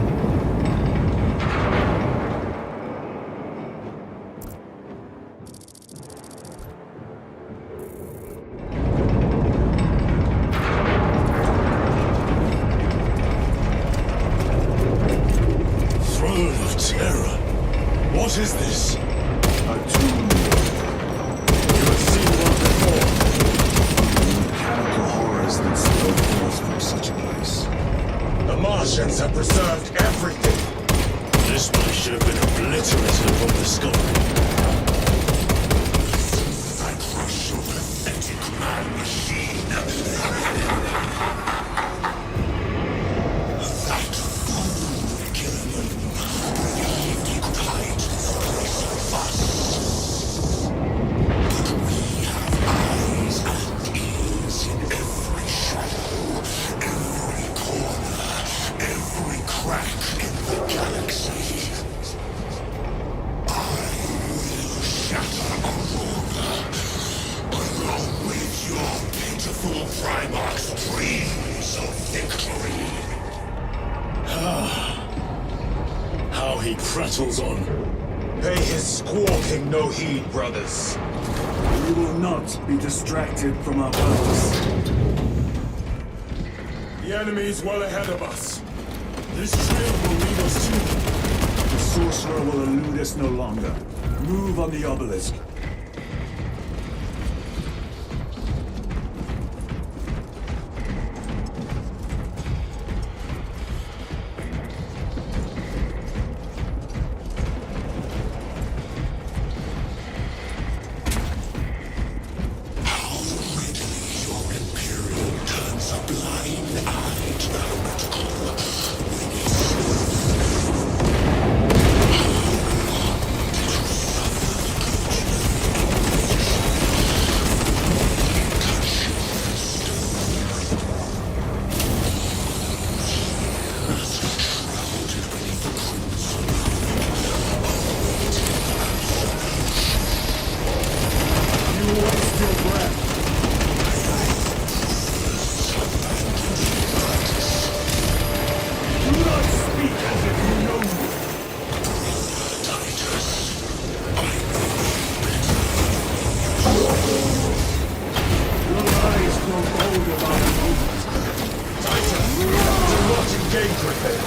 Throne of Terror. What is this? A tomb. You have seen one before. Mechanical horrors that spoke forth from such a place. The Martians have preserved everything. This place should have been obliterated upon discovery. I crush your pathetic man machine. That fool Gilliman believed he could hide the place from us. But we have eyes and ears in every shadow, every corner, every crack in the galaxy. I will shatter Aurora, along with your pitiful Primarch's dreams of victory. How he prattles on. Pay his squawking no heed, brothers. We will not be distracted from our purpose. The enemy is well ahead of us. This trail will lead us to them. The sorcerer will elude us no longer. Move on the obelisk. How readily your Imperial turns a blind eye to the heretical when it's You waste your breath. Do not speak as if you know me. Your eyes grow cold about a moment. Titan, do not engage with him.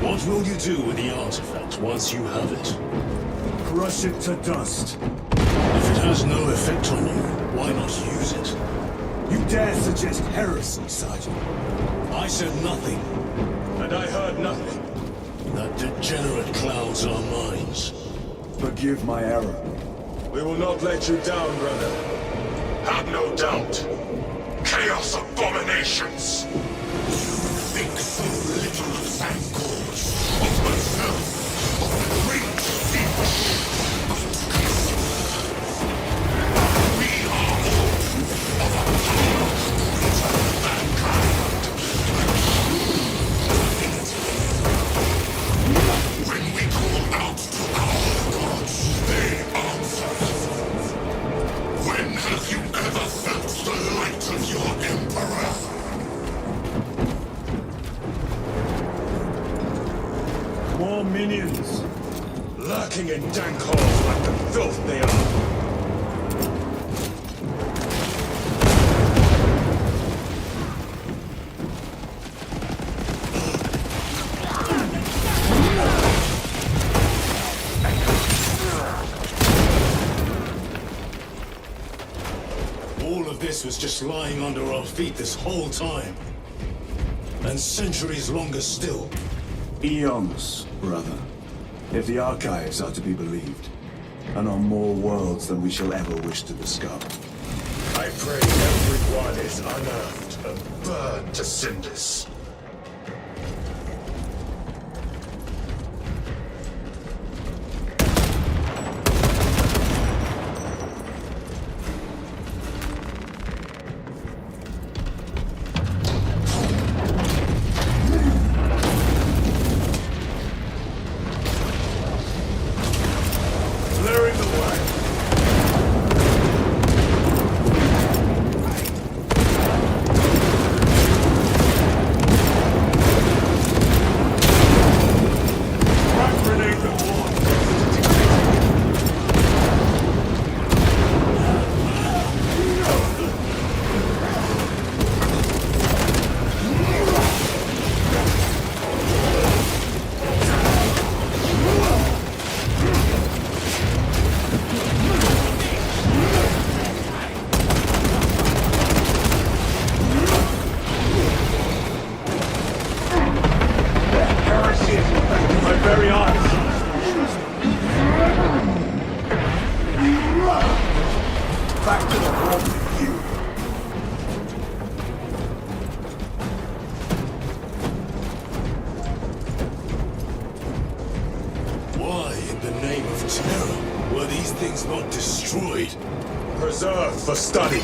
What will you do with the artifact once you have it? Crush it to dust. If it has no effect on you, why not use it? You dare suggest heresy, Sergeant? I said nothing. And I heard nothing. That degenerate clouds our minds. Forgive my error. We will not let you down, brother. Have no doubt. Chaos abominations! You think so little of Sangors, of myself, of the great secret. We are all of a power greater than mankind. When we call out to our gods, they answer. When have you ever felt the light of your Emperor? More minions. Lurking in dank holes like the filth they are. All of this was just lying under our feet this whole time. and centuries longer still. Eons, brother. If the archives are to be believed, and on more worlds than we shall ever wish to discover. I pray everyone is unearthed and burned to cinders. Clearing the way. Frag grenade the wall. My very eyes. Back to the world with you. Why, in the name of terror, were these things not destroyed? Preserved for study.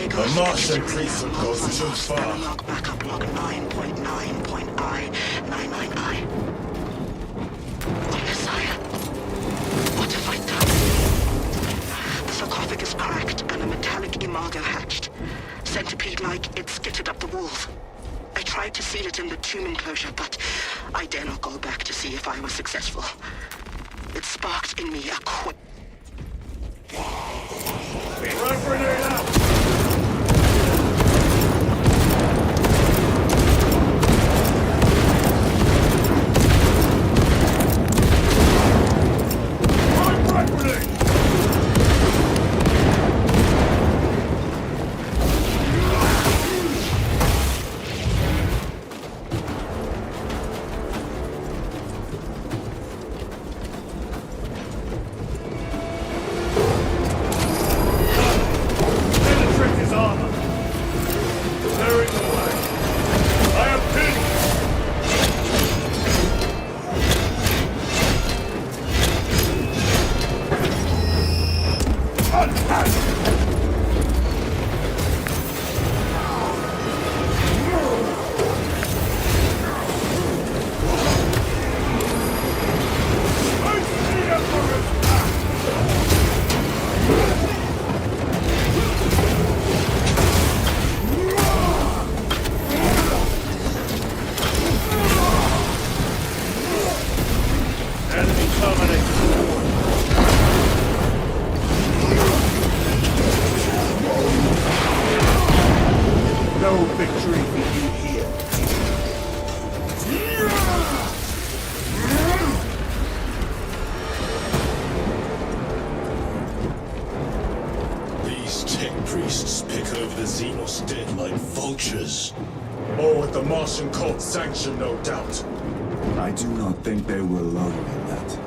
The Martian priesthood goes too far. Log backup log 9.9.I99I. Messiah, what have I done? The sarcophagus cracked and a metallic imago hatched. Centipede-like, it skittered up the walls. I tried to seal it in the tomb enclosure, but I dare not go back to see if I was successful. It sparked in me a quick... Frag grenade out. Frag grenade. Penetrate his armor. Clearing the way. I am pinned. Enemy terminated. No victory for you here. These tech priests pick over the Xenos dead like vultures. All with the Martian cult's sanction, no doubt. I do not think they were alone in that.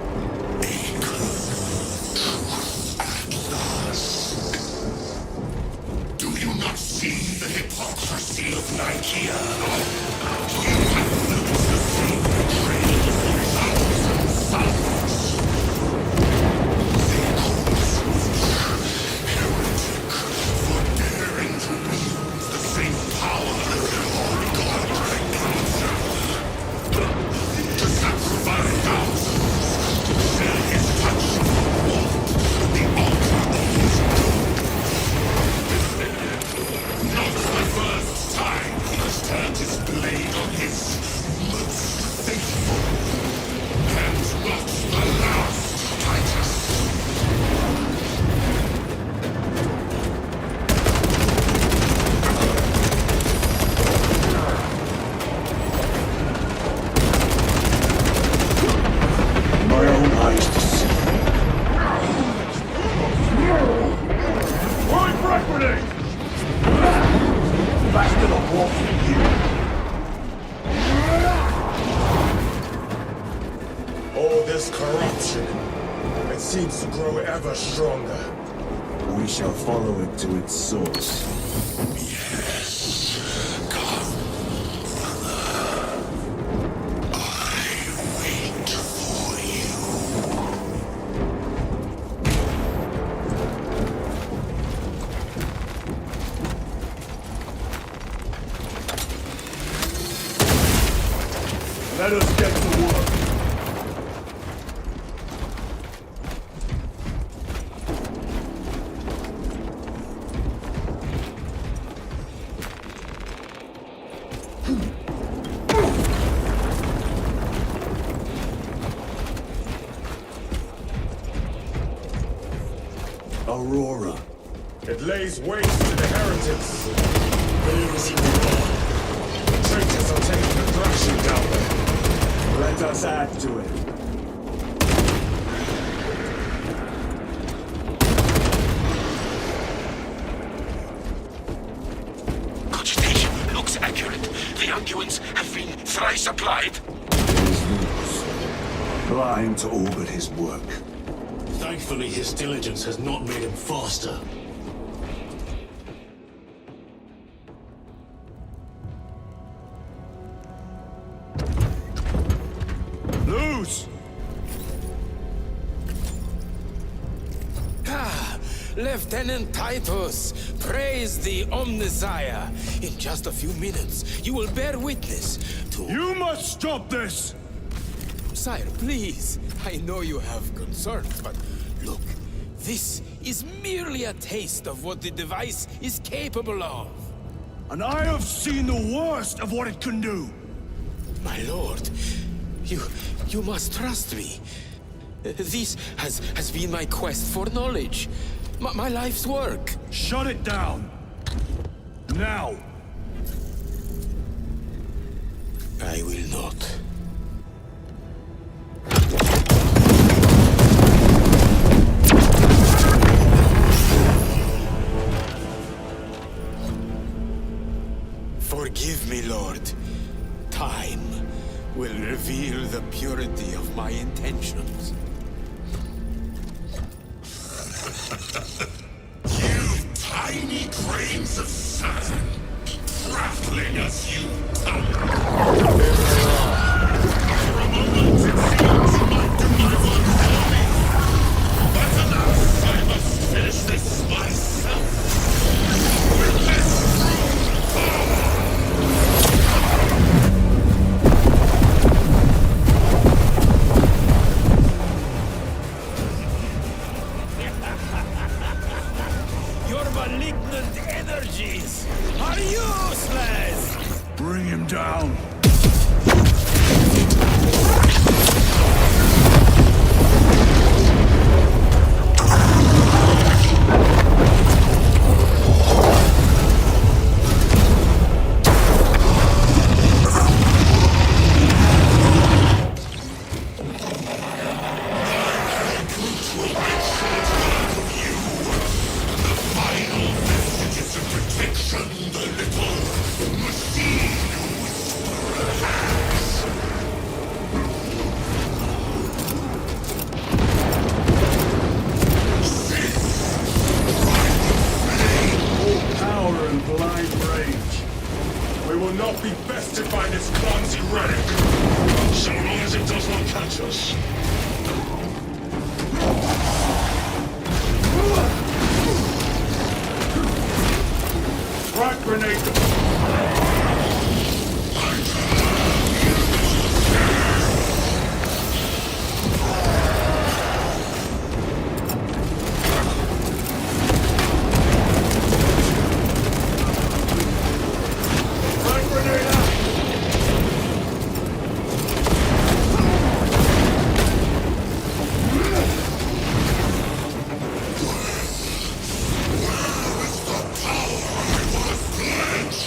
Do you not see the hypocrisy of Nicaea? You have noticed the same betrayal for thousand sons. They call heretic for daring to wield the same power as their own godlike counsel. To sacrifice thousands, to share his touch of the world, the altar of his doom. Not the first time he has turned his blade on his most faithful, and not the last, Titus. My own eyes to see. Throwing frag grenade! Back to the wall for you. There's corruption. It seems to grow ever stronger. We shall follow it to its source. Yes. Come, Mother. I wait for you. Let us get to work. Aurora. It lays waste to the heretics. Losing war. The traitors are taking a thrashing down there. Let us add to it. Cogitation looks accurate. The unguents have been thrice applied. His news. Blind to all but his work. Thankfully, his diligence has not made him faster. Loose! Lieutenant Titus, praise the Omnisire. In just a few minutes, you will bear witness to... You must stop this! Sire, please. I know you have concerns, but look, this is merely a taste of what the device is capable of. And I have seen the worst of what it can do. My lord, you must trust me. This has been my quest for knowledge. My life's work. Shut it down. Now. I will not. Forgive me, Lord. Time will reveal the purity of my intentions. You tiny grains of sand, traveling as you come. For a moment it seems you might do my work for me. But alas, I must finish this myself. With this true power. Your malignant energies are useless! Bring him down. Be bested by this clumsy relic, so long as it does not catch us. Frag grenade them. Where is the power I was pledged?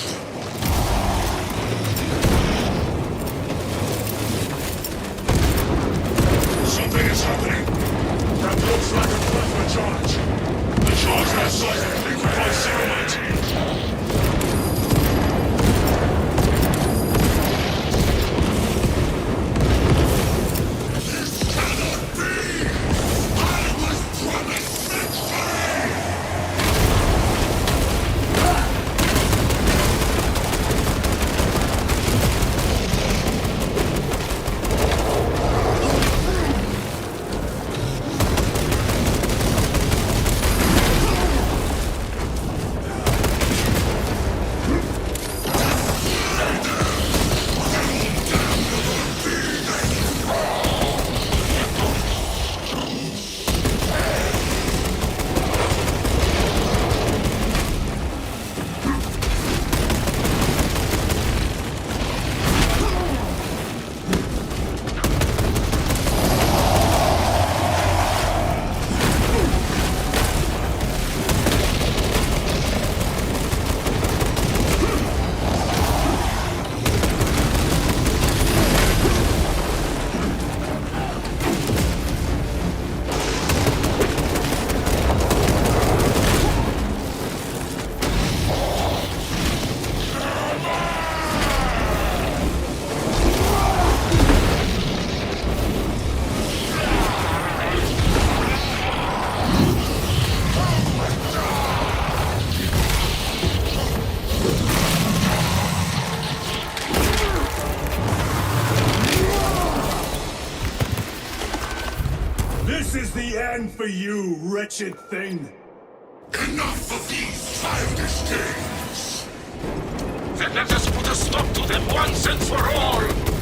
is the end for you, wretched thing. Enough of these childish games! Then let us put a stop to them once and for all!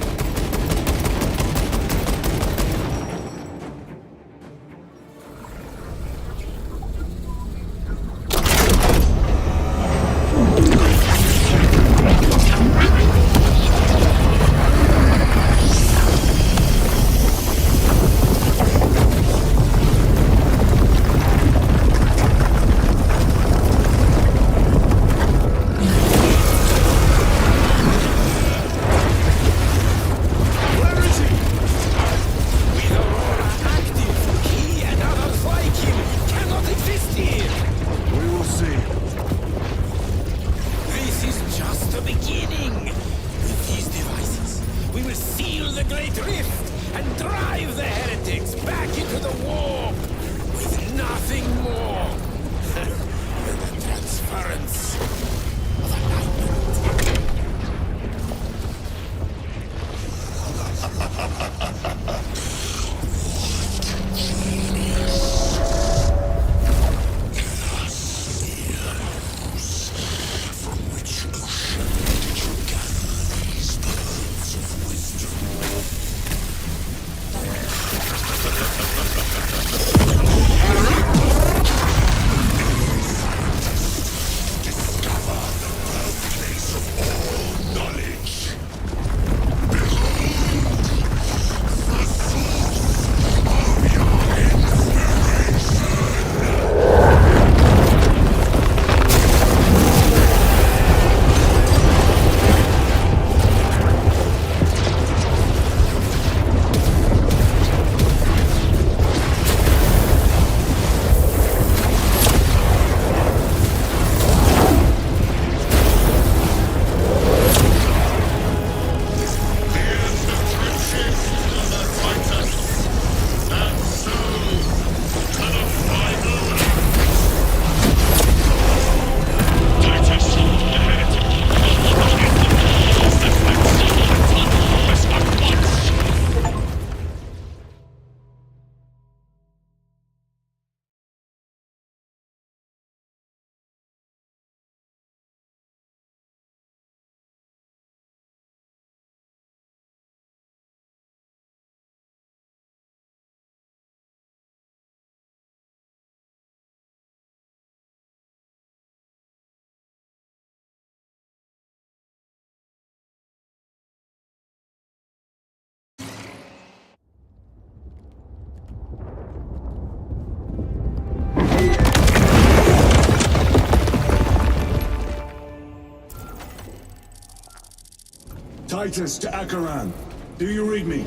Titus to Acheran. Do you read me?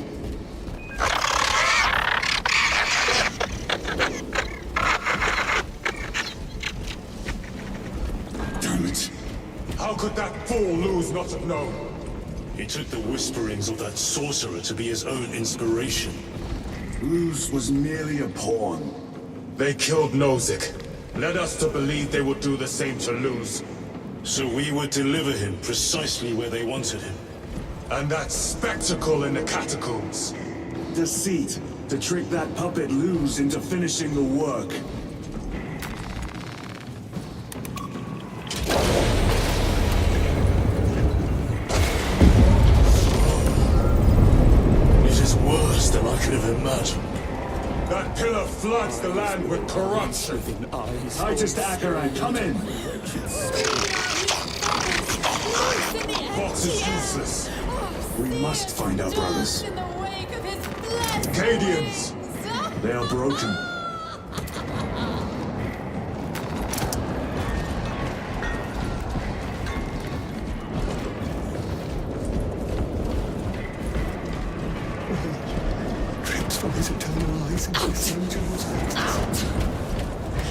Damn it. How could that fool lose not have known? He took the whisperings of that sorcerer to be his own inspiration. Luz was merely a pawn. They killed Nozick. Led us to believe they would do the same to Luz. So we would deliver him precisely where they wanted him. And that spectacle in the catacombs. Deceit, to trick that puppet Luz into finishing the work. It is worse than I could have imagined. That pillar floods the land with corruption. Titus to Acheran, come in! Vox is useless. We must find our brothers. Cadians! They are broken.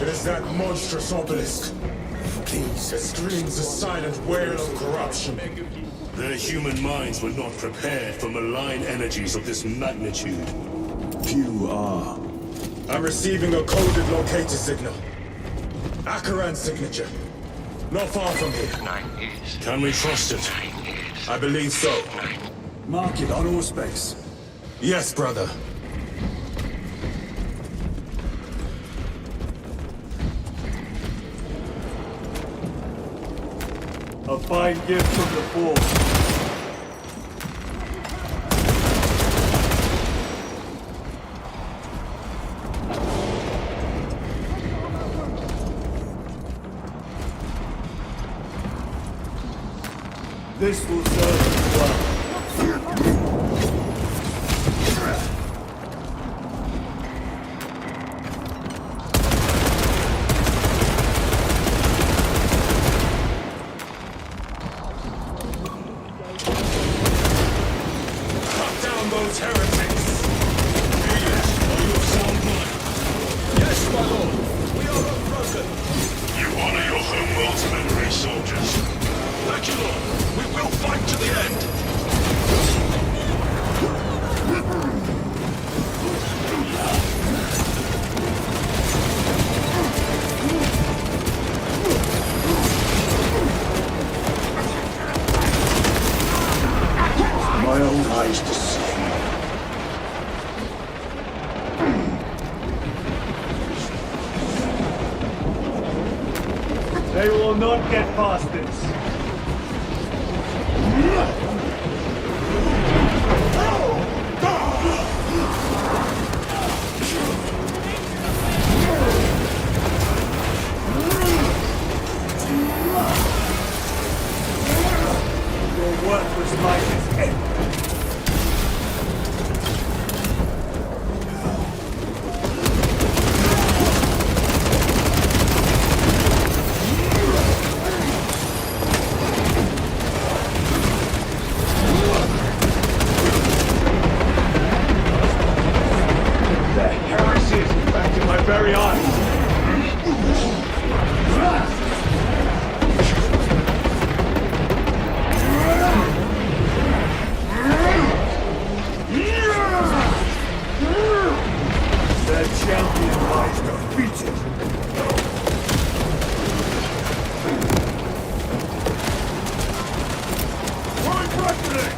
It is that monstrous obelisk. Please. It screams a silent wail of corruption. Their human minds were not prepared for malign energies of this magnitude. Few are. I'm receiving a coded locator signal. Acheran's signature. Not far from here. 9 years. Can we trust it? 9 years. I believe so. Mark it on all space. Yes, brother. A fine gift from the Force. This will serve us well. Cut down those heretics! Leaders, are you of sound mind? Yes, my lord. We are unbroken. You honor your homeworld's memory, soldiers. Thank you, Lord. We will fight to the end. My own eyes deceive me. They will not get past this. Your worthless life is ended. The heresy is infecting my very eyes. The champion lies defeated. Point reckoning!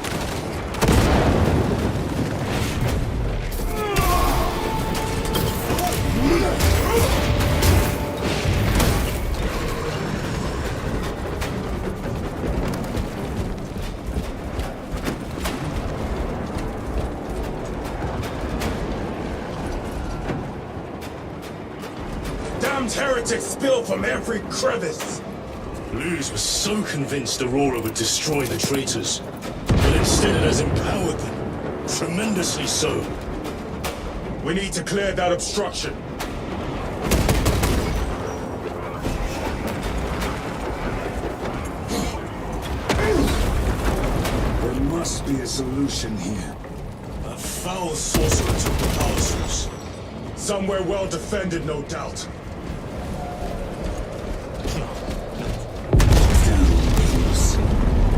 Damned heretics spill from every crevice. Luz was so convinced Aurora would destroy the traitors, but instead it has empowered them. Tremendously so. We need to clear that obstruction. There must be a solution here. A foul sorcerer took the power source. Somewhere well defended, no doubt.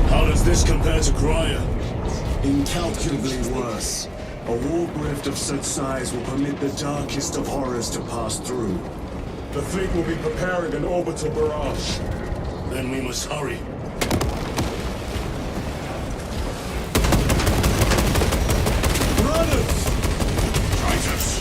How does this compare to Graia? Incalculably worse. A warp rift of such size will permit the darkest of horrors to pass through. The fleet will be preparing an orbital barrage. Then we must hurry. Brothers! Traitors!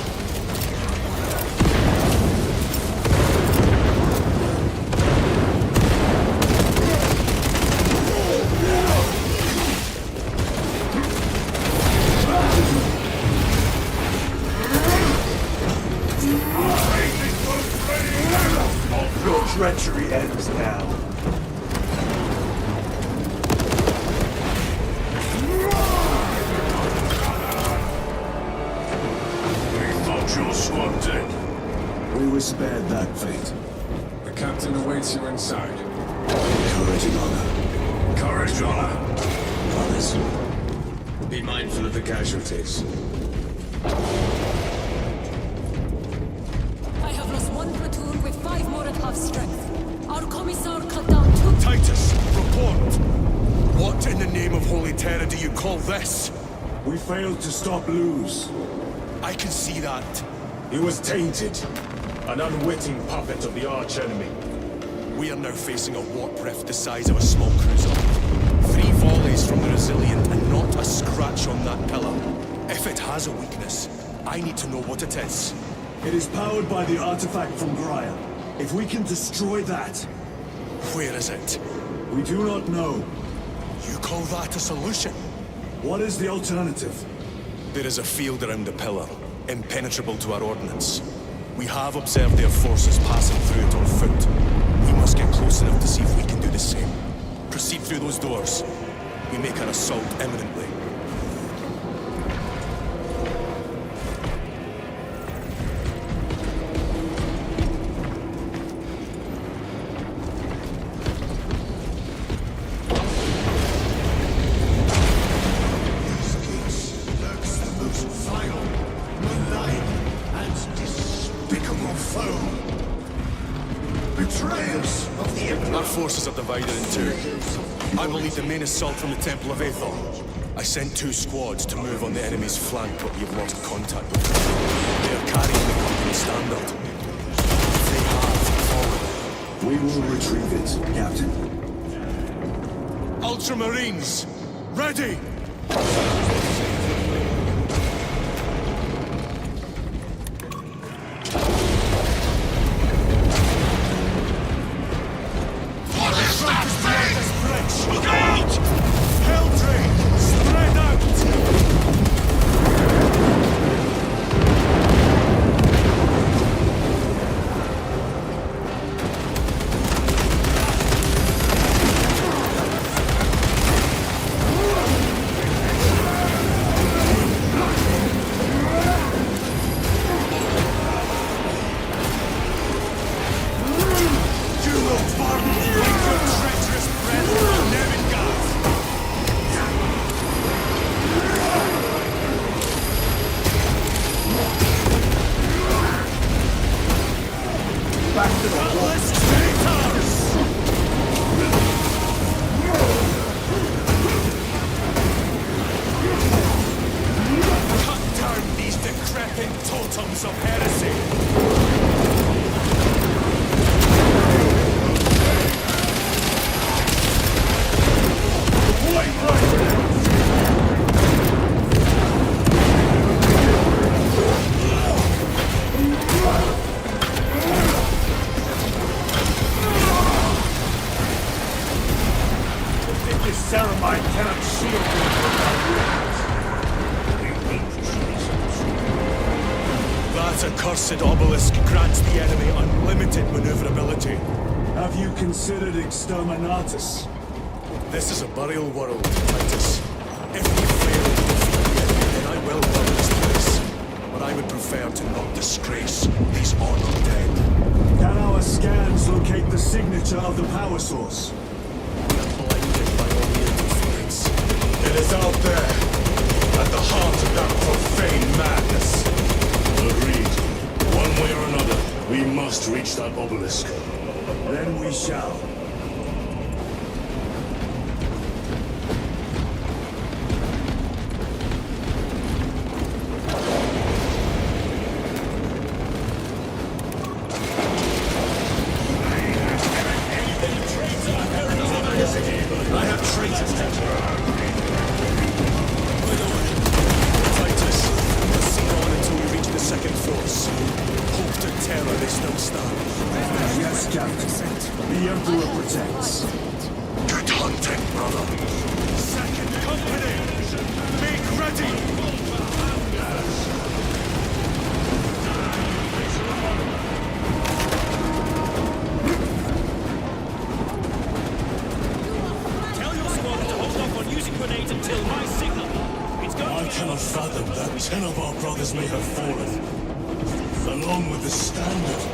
Your treachery ends now. We thought your squad dead. We were spared that fate. The captain awaits you inside. Courage and honor. Courage, honor. Brothers. Be mindful of the casualties. I have lost one platoon with 5 more at half strength. Our commissar cut down 2... Titus, report. What in the name of Holy Terror do you call this? We failed to stop Luz. I can see that. He was tainted. An unwitting puppet of the arch-enemy. We are now facing a warp rift the size of a small cruiser. 3 volleys from the Resilient and not a scratch on that pillar. If it has a weakness, I need to know what it is. It is powered by the artifact from Graia. If we can destroy that... Where is it? We do not know. You call that a solution? What is the alternative? There is a field around the pillar, impenetrable to our ordnance. We have observed their forces passing through it on foot. We must get close enough to see if we can do the same. Proceed through those doors. We make an assault imminently. Our forces are divided in two. I will lead the main assault from the Temple of Aethel. I sent 2 squads to move on the enemy's flank, but we have lost contact with them. They are carrying the company standard. They have fallen. We will retrieve it, Captain. Ultramarines, ready! Look out! Helltrain, spread out! Totems of heresy! This ceremony cannot shield me from my wounds. That accursed obelisk grants the enemy unlimited maneuverability. Have you considered exterminatus? This is a burial world, Titus. If we fail to defeat the enemy, then I will burn this place. But I would prefer to not disgrace these honored dead. Can our scans locate the signature of the power source? Blinded by all the interference. It is out there, at the heart of that profane madness. Agreed. One way or another, we must reach that obelisk. Then we shall. I have traitors to Titus, proceed on until we reach the second force. Hope to terror they still stand. Yes, Captain. The Emperor protects. Good hunting, brother. Second company, make ready! Tell your squad to hold off on using grenades until my signal. It's going I cannot fathom that 10 of our brothers may have fallen, along with the standard.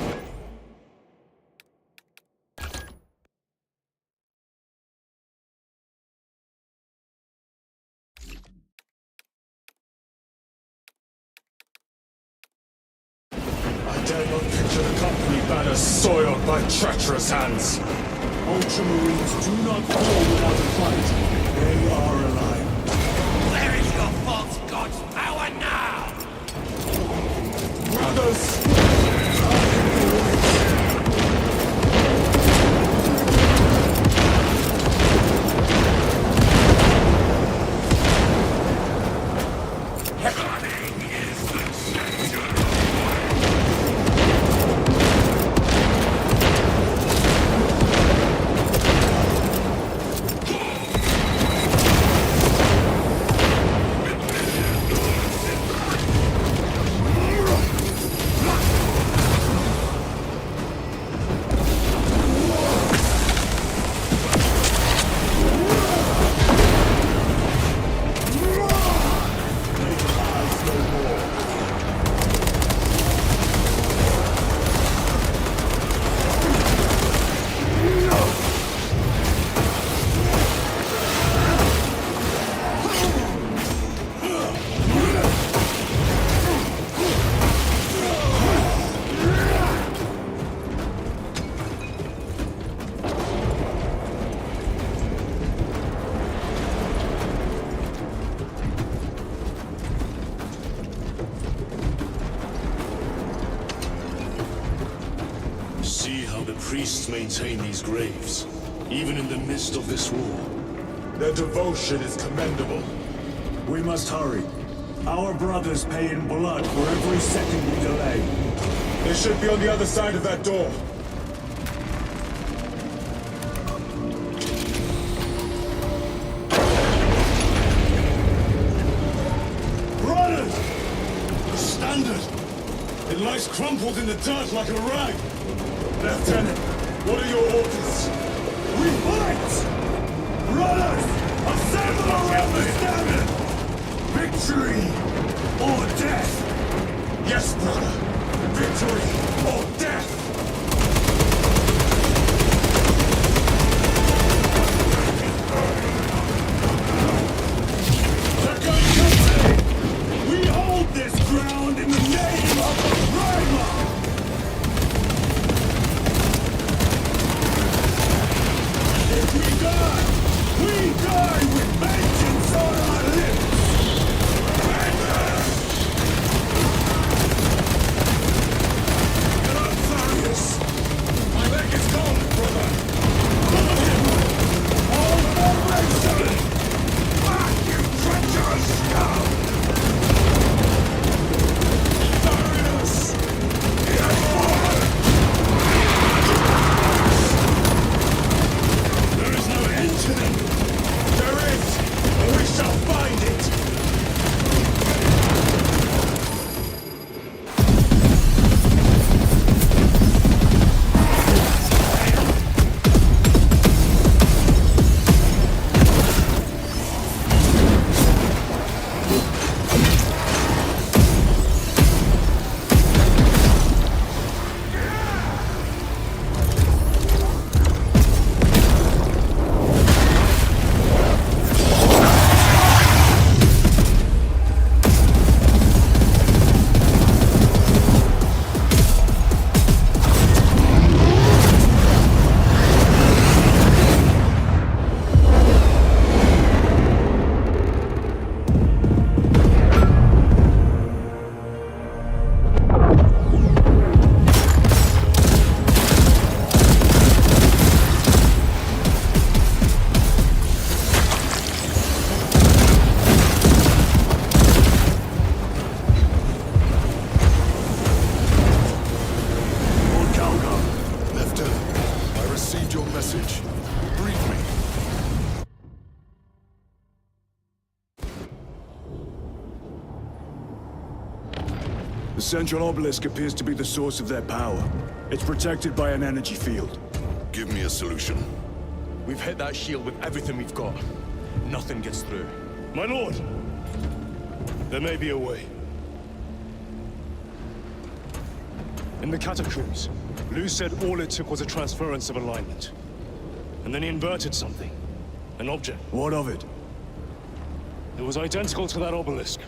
I dare not picture the company banners soiled by treacherous hands. Ultramarines do not fall without a fight. They are alive. Where is your false god's power now? Brothers! priests maintain these graves, even in the midst of this war. Their devotion is commendable. We must hurry. Our brothers pay in blood for every second we delay. They should be on the other side of that door. Brothers! The standard! It lies crumpled in the dirt like a rag. Lieutenant, what are your orders? We fight! Brothers! Assemble around the standard! Victory or death! Yes, brother! Victory or death! Second Company! We hold this ground in the name of the Primer! If we die with vengeance on our lips! My leg is gone, brother! Follow him! All formation! Back, you treacherous scum! Darius! There is no end to them! There is, and we shall find it! The central obelisk appears to be the source of their power. It's protected by an energy field. Give me a solution. We've hit that shield with everything we've got. Nothing gets through. My lord! There may be a way. In the catacombs, Lu said all it took was a transference of alignment. And then he inverted something. An object. What of it? It was identical to that obelisk.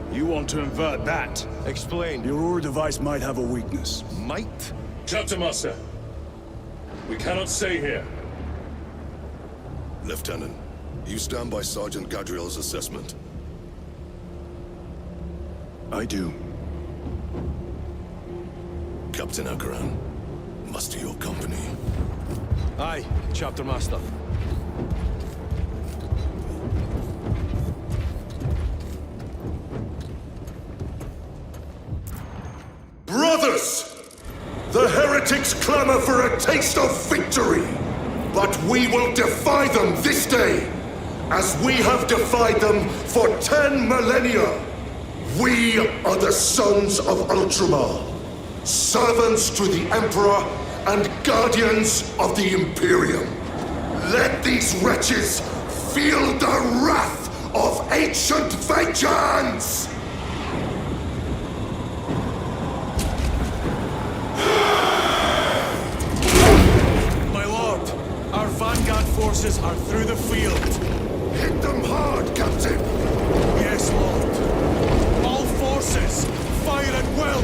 You want to invert that? Explain. The Aurora device might have a weakness. Might? Chapter Master, we cannot stay here. Lieutenant, you stand by Sergeant Gadriel's assessment. I do. Captain Akaran, muster your company. Aye, Chapter Master. Brothers! The heretics clamor for a taste of victory, but we will defy them this day, as we have defied them for 10 millennia. We are the sons of Ultramar, servants to the Emperor and guardians of the Imperium. Let these wretches feel the wrath of ancient vengeance! My lord, our vanguard forces are through the field. Hit them hard, Captain! Yes, Lord. All forces, fire at will!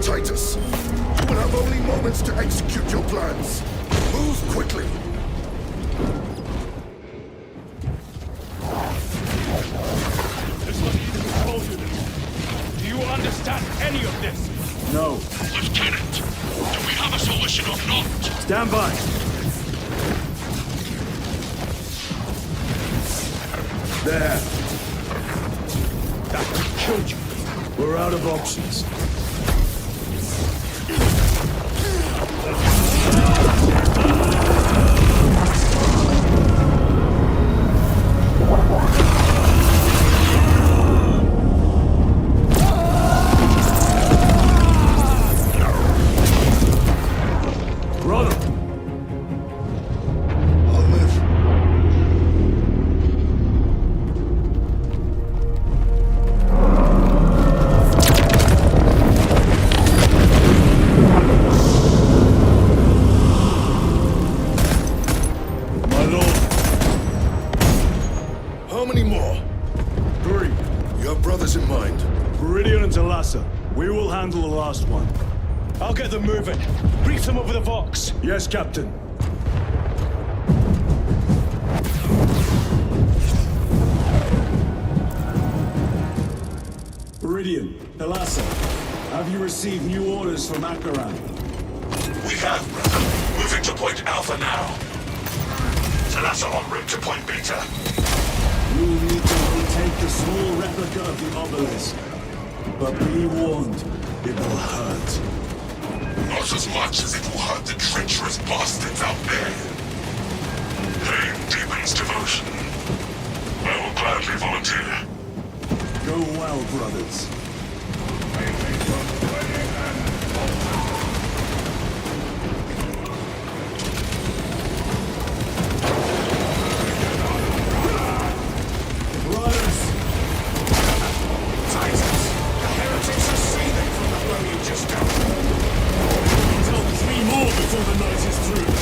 Titus. You will have only moments to execute your plans. Move quickly. This was even told you this. Do you understand any of this? No. Lieutenant, do we have a solution or not? Stand by. There. That killed you. We're out of options. Brother! I'll live. My lord. How many more? 3. You have brothers in mind. Viridian and Talassa. We will handle the last one. I'll get them moving. Brief them over the Vox. Yes, Captain. Viridian, Talassa, have you received new orders from Akaran? We have, brother. Moving to point Alpha now. Talassa en route to point Beta. You will need to retake the small replica of the obelisk. But be warned, it will hurt. Not as much as it will hurt the treacherous bastards out there. Pain deepens devotion. I will gladly volunteer. Go well, brothers. Brothers! Titus! The heretics are seething from the blow you just dealt. Tell 3 more before the night is through.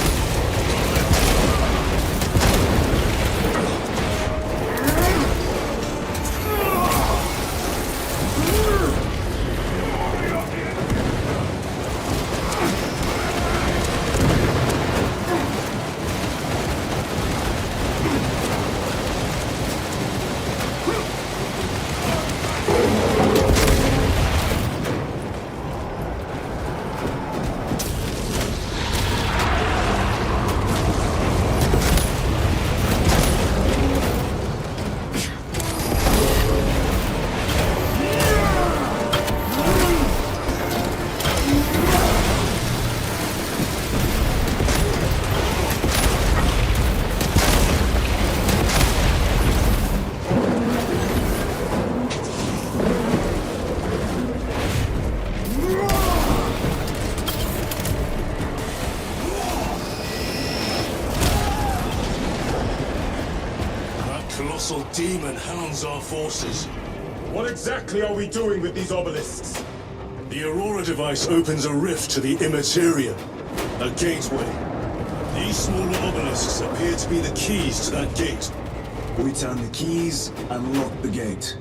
Colossal demon hounds our forces. What exactly are we doing with these obelisks? The Aurora device opens a rift to the Immaterium, a gateway. These smaller obelisks appear to be the keys to that gate. We turn the keys and lock the gate.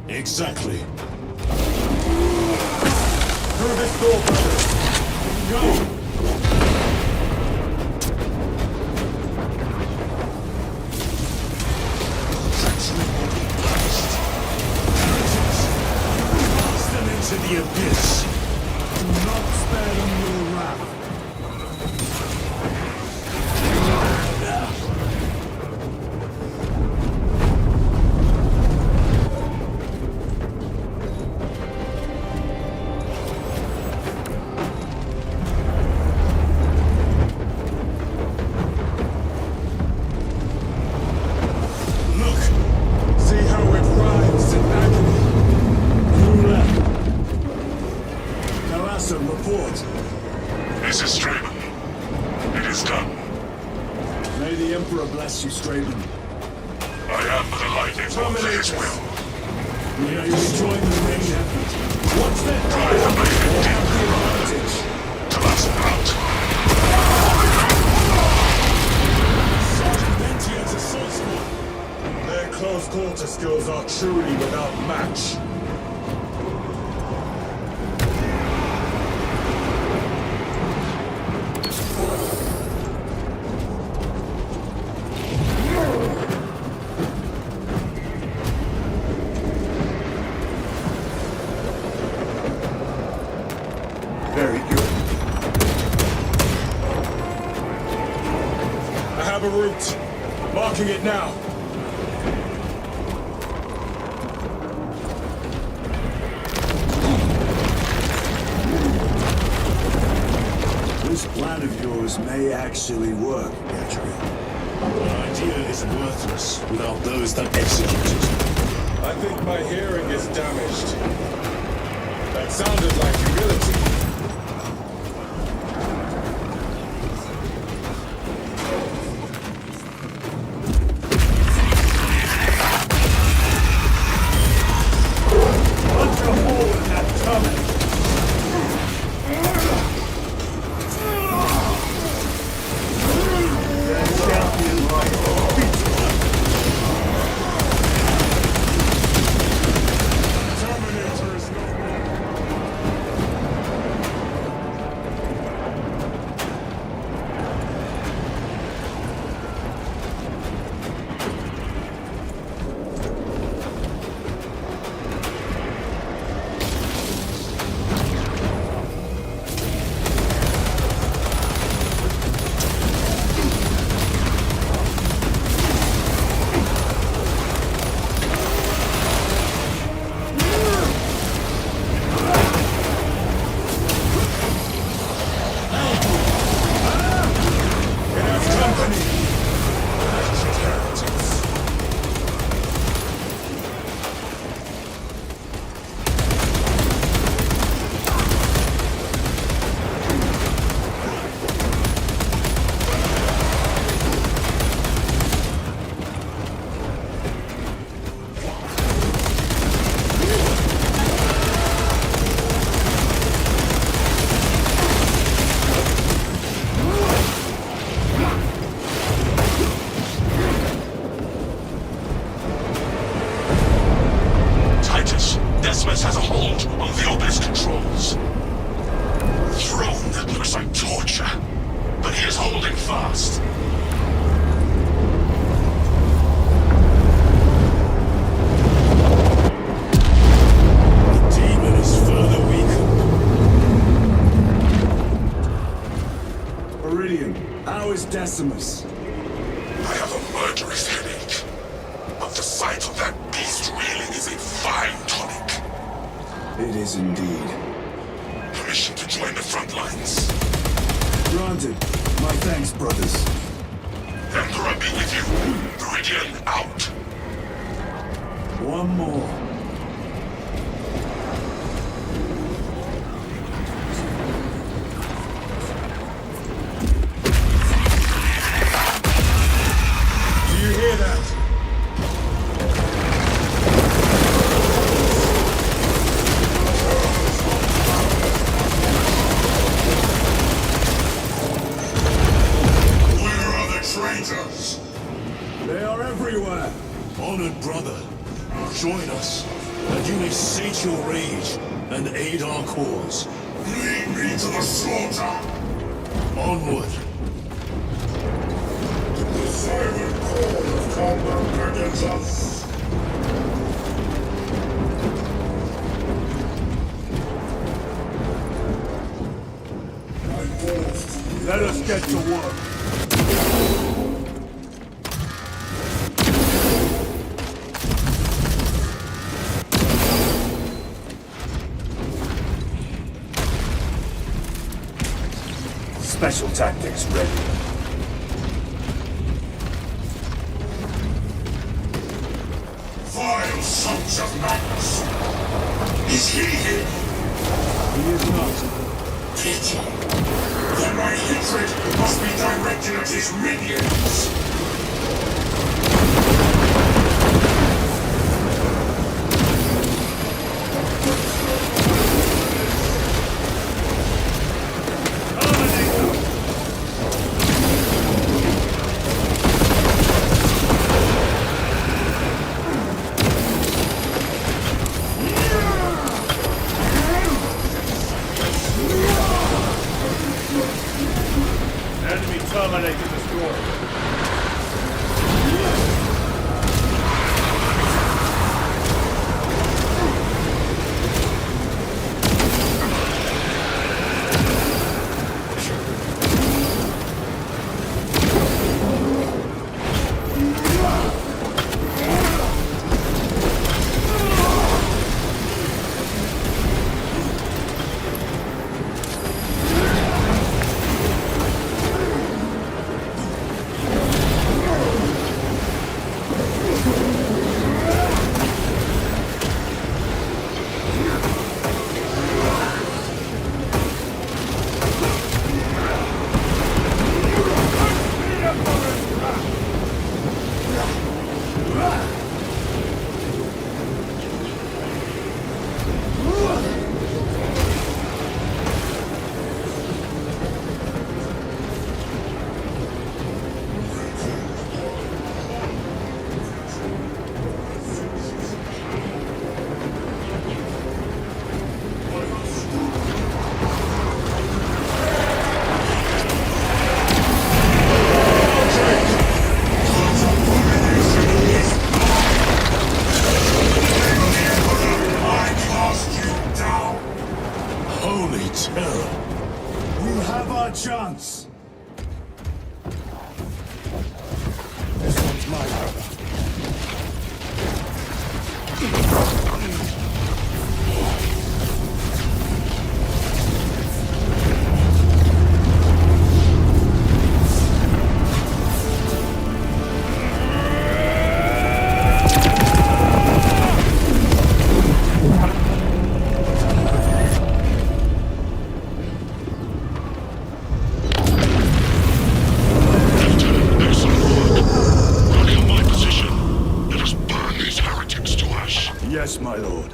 Exactly. Through this door, brothers! Go! To the abyss. Do not spare them your wrath. Look! See how it writhes in agony. Who left? Talassa, report. This is Straven. It is done. May the Emperor bless you, Straven. I am but a lightning bolt for his will. May you join the main effort. What's that? Drive the blade We'll deep. have the advantage. Talassa out. Sergeant Ventia's assault squad. Their close quarter skills are truly without match. Very good. I have a route. Marking it now. This plan of yours may actually work, Gatriel. The idea is worthless without those that execute it. I think my hearing is damaged. That sounded like humility. Punch a hole in that tummy! That champion like Terminator is no more. Titus, Decimus has a hold on the obelisk controls. Throne looks like torture, but he is holding fast. The demon is further weakened. Iridium, how is Decimus? I have a murderous headache, but the sight of that beast reeling is a fine tonic. It is indeed. Permission to join the front lines. Granted. My thanks, brothers. Emperor be with you. Meridian out. One more. Do you hear that? Where are the traitors? They are everywhere. Honored brother, join us, and you may sate your rage and aid our cause. Lead me to the slaughter. Onward. The silent call of combat beckons us. Let us get to work. Special tactics ready. Vile sons of madness. Is he here? He is not. Pity. Then my hatred must be directed at his minions. Enemy terminator destroyed. terror. We have our chance. This one's my brother. Yes, my lord.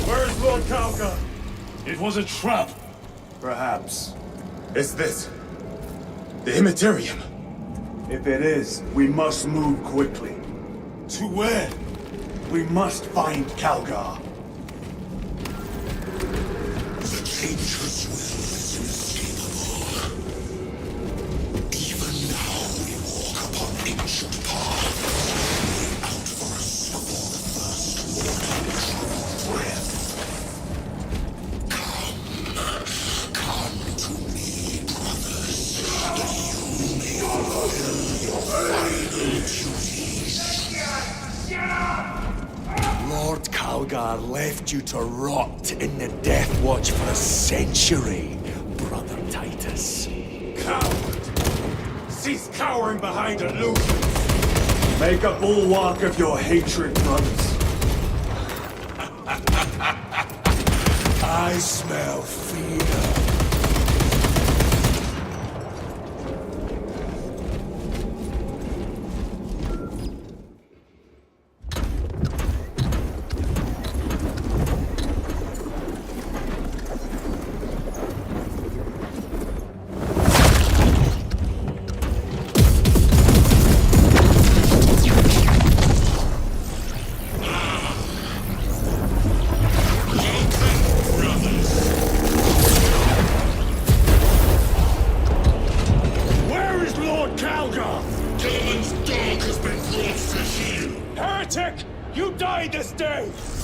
Where's Lord Kalka? It was a trap. Perhaps. Is this the Immaterium? If it is, we must move quickly. To where? We must find Kalgar. The dangerous will is inescapable. Even now we walk upon ancient paths, laying out for us before the first morning true breath. Come to me, brothers, that you may fulfill your final duties. Lord Kalgar left you to rot in the Death Watch for a century, Brother Titus. Coward! Cease cowering behind illusions! Make a bulwark of your hatred, brothers. I smell fear.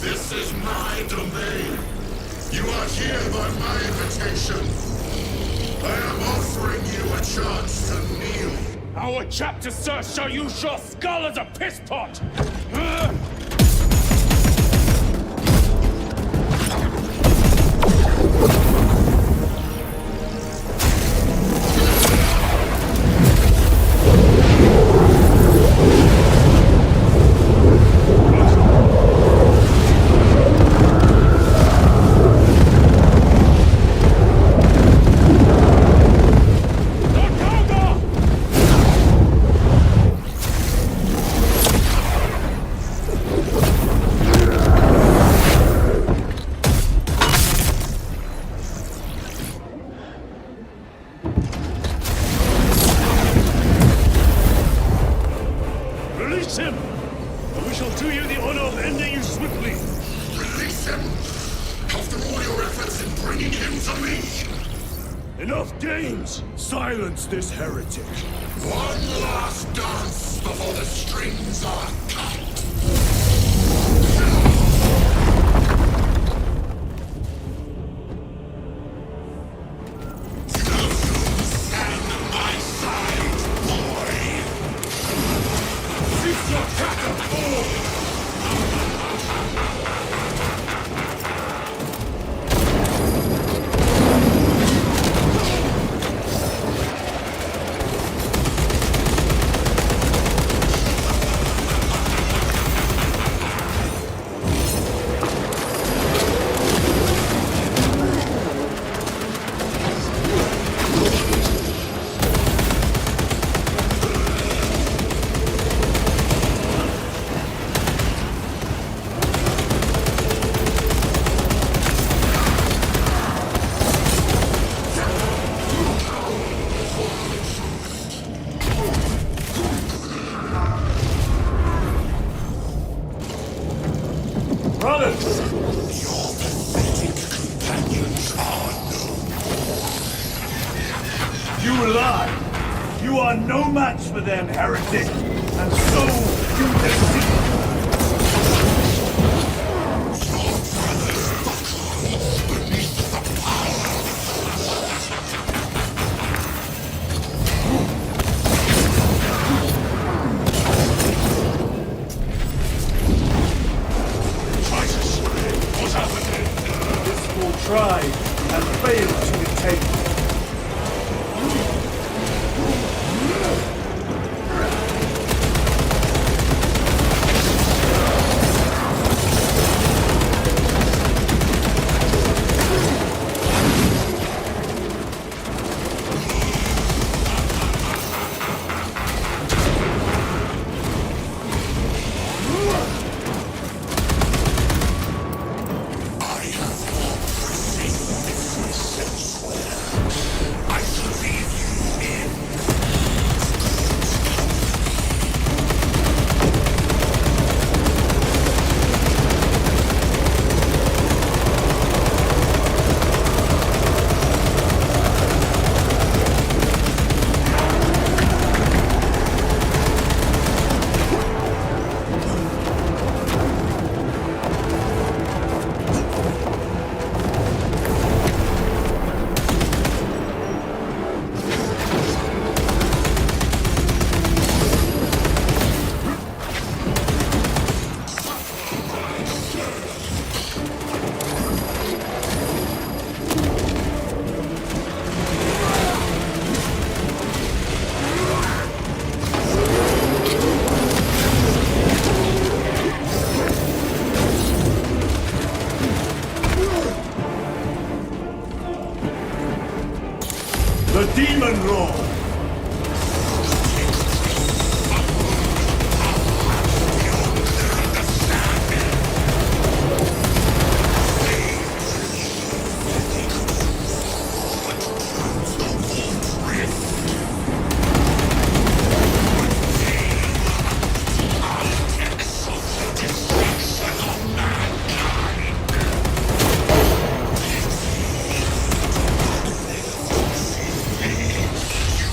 This is my domain. You are here by my invitation. I am offering you a chance to kneel. Our chapter, sir, shall use your skull as a piss pot! to me! Enough games! Silence this heretic! One last dance before the strings are cut! Stand by side, boy! Cease your catapult! Brothers! Your pathetic companions are no You lie! You are no match for them, heretic! And so you deceive! Your brothers buckle beneath the power. Titus, what happened? This will try and fail to detect. I have all foreseen this elsewhere. I shall leave you in the demon roar! You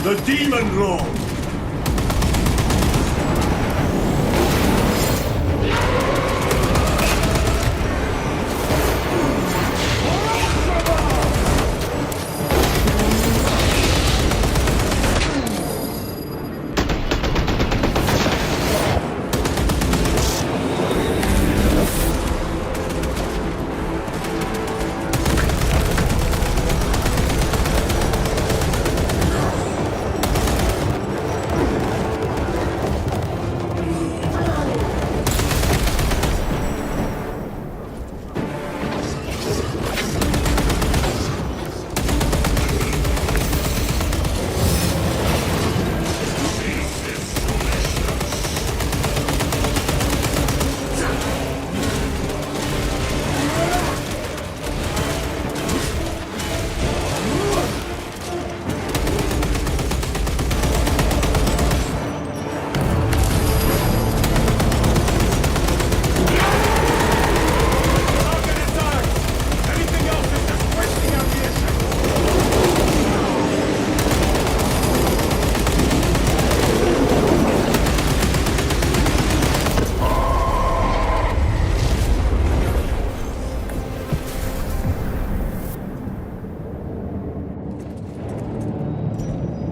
The Demon Lord!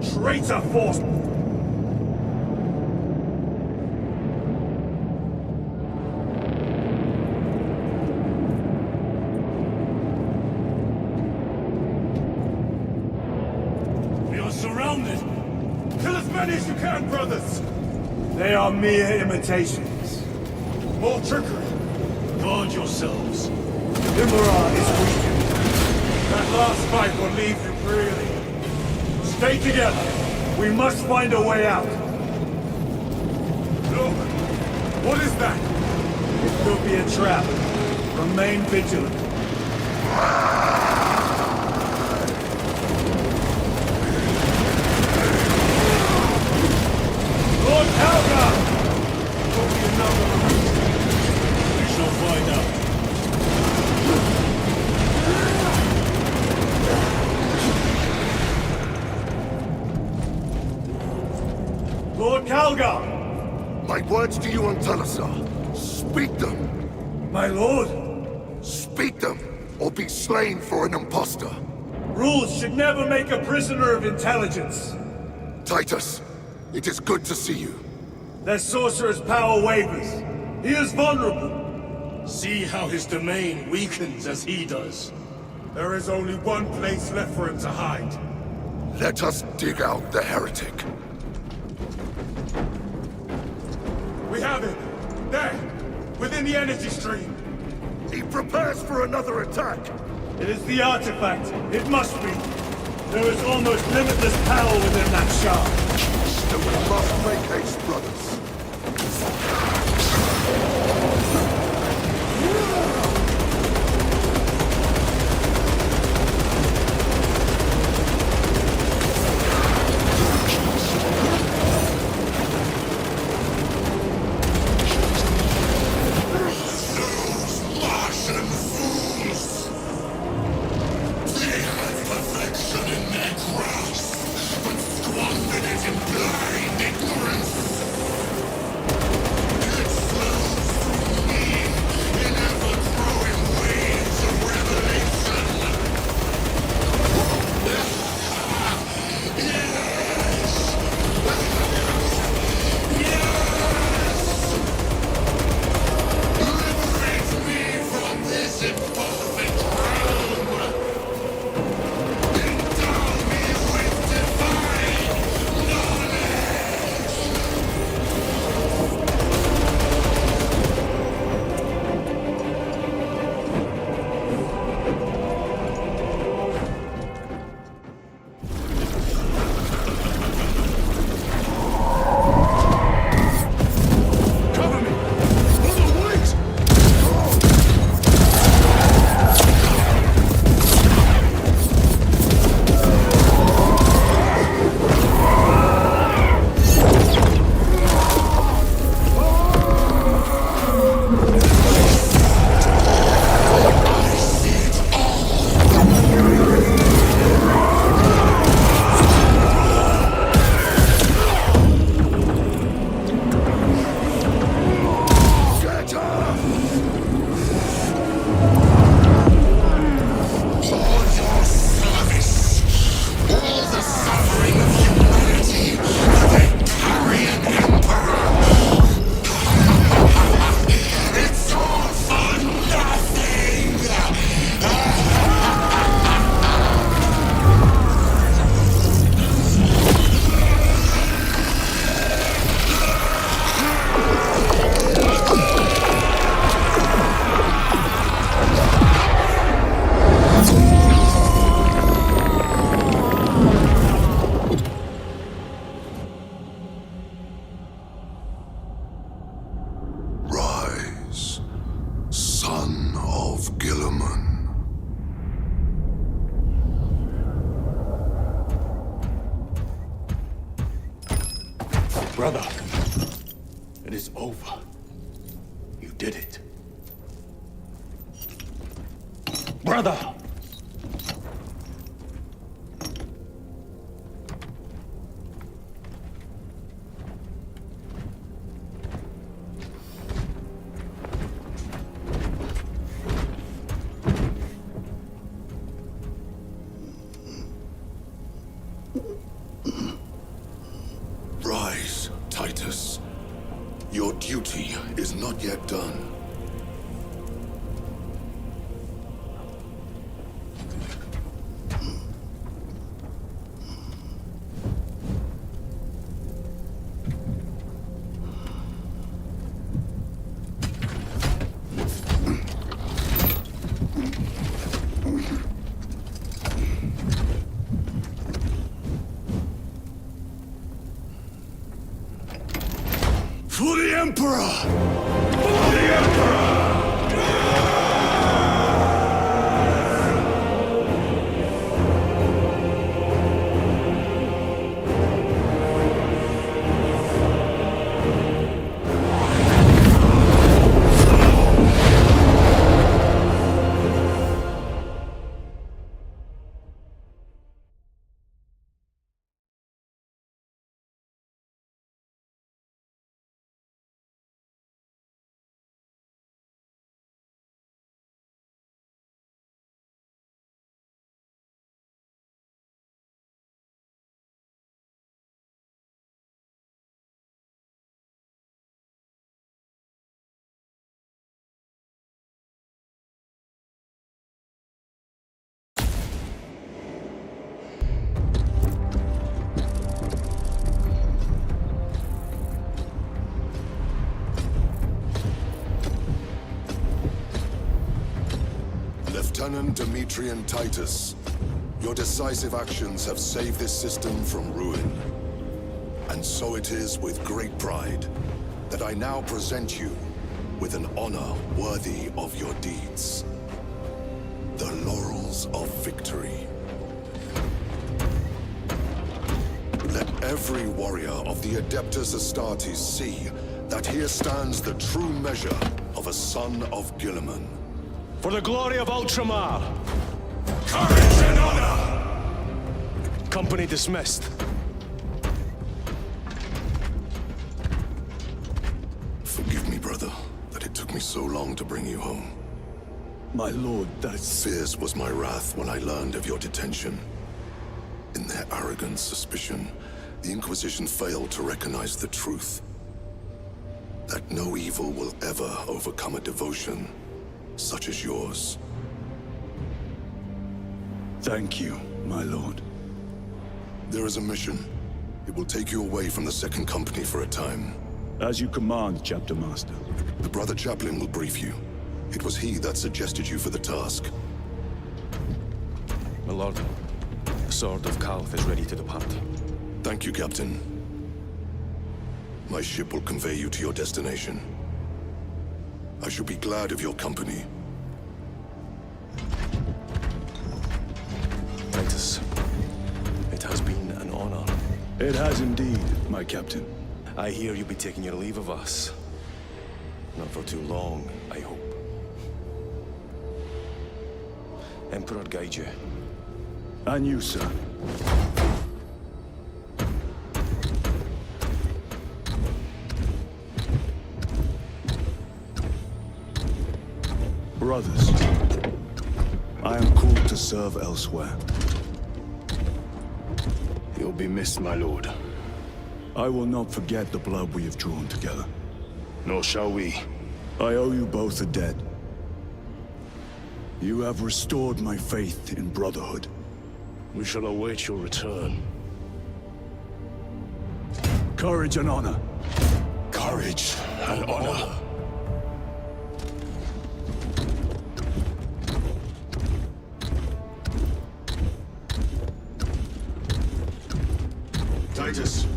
Traitor force! We are surrounded! Kill as many as you can, brothers! They are mere imitations. More trickery. Guard yourselves. Imara is weakened. That last fight will leave him really. Stay together. We must find a way out. Look! What is that? It could be a trap. Remain vigilant. Lord Helga! Will be another route. We shall find out. Lord Calgar! My words to you on Talasar. Speak them. My lord! Speak them, or be slain for an impostor. Rules should never make a prisoner of intelligence. Titus, it is good to see you. Their sorcerer's power wavers. He is vulnerable. See how his domain weakens as he does. There is only one place left for him to hide. Let us dig out the heretic. We have him! There! Within the energy stream! He prepares for another attack! It is the artifact. It must be. There is almost limitless power within that shard. Then we must make haste, brothers. Brother, it is over. You did it. Brother! Rise, Titus. Your duty is not yet done. For the Emperor! For the Emperor! Lieutenant Demetrian Titus, your decisive actions have saved this system from ruin. And so it is with great pride that I now present you with an honor worthy of your deeds. The laurels of victory. Let every warrior of the Adeptus Astartes see that here stands the true measure of a son of Guilliman. For the glory of Ultramar! Courage and honor! Company dismissed. Forgive me, brother, that it took me so long to bring you home. My lord, that's... Fierce was my wrath when I learned of your detention. In their arrogant suspicion, the Inquisition failed to recognize the truth. That no evil will ever overcome a devotion such as yours. Thank you, my lord. There is a mission. It will take you away from the Second Company for a time. As you command, Chapter Master. The Brother Chaplain will brief you. It was he that suggested you for the task. My lord, the Sword of Calth is ready to depart. Thank you, Captain. My ship will convey you to your destination. I shall be glad of your company. Titus, it has been an honor. It has indeed, my captain. I hear you'll be taking your leave of us. Not for too long, I hope. Emperor guide you. And you, sir. Brothers, I am called to serve elsewhere. You'll be missed, my lord. I will not forget the blood we have drawn together. Nor shall we. I owe you both a debt. You have restored my faith in brotherhood. We shall await your return. Courage and honor. Courage and honor. Titus.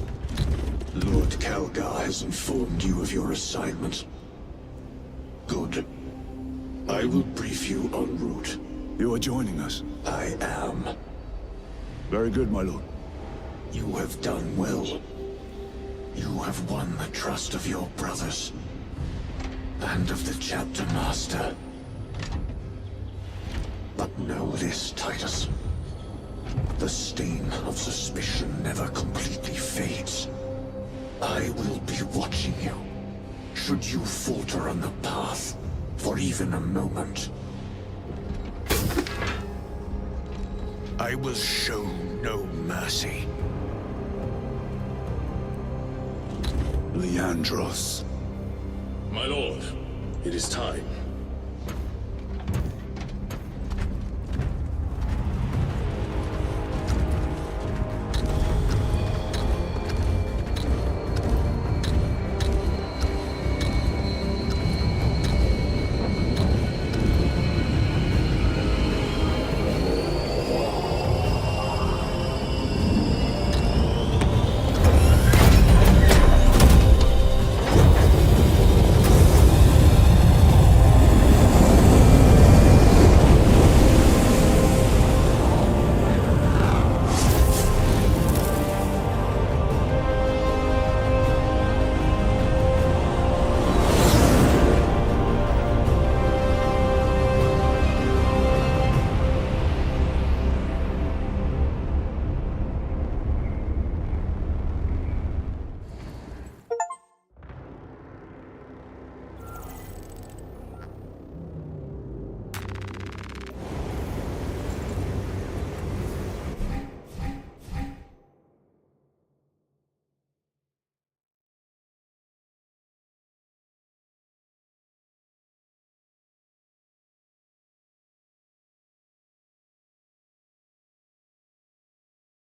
Lord Calgar has informed you of your assignment. Good. I will brief you en route. You are joining us? I am. Very good, my lord. You have done well. You have won the trust of your brothers and of the chapter master. But know this, Titus. The stain of suspicion never completely fades. I will be watching you, should you falter on the path for even a moment. I will show no mercy. Leandros. My lord, it is time.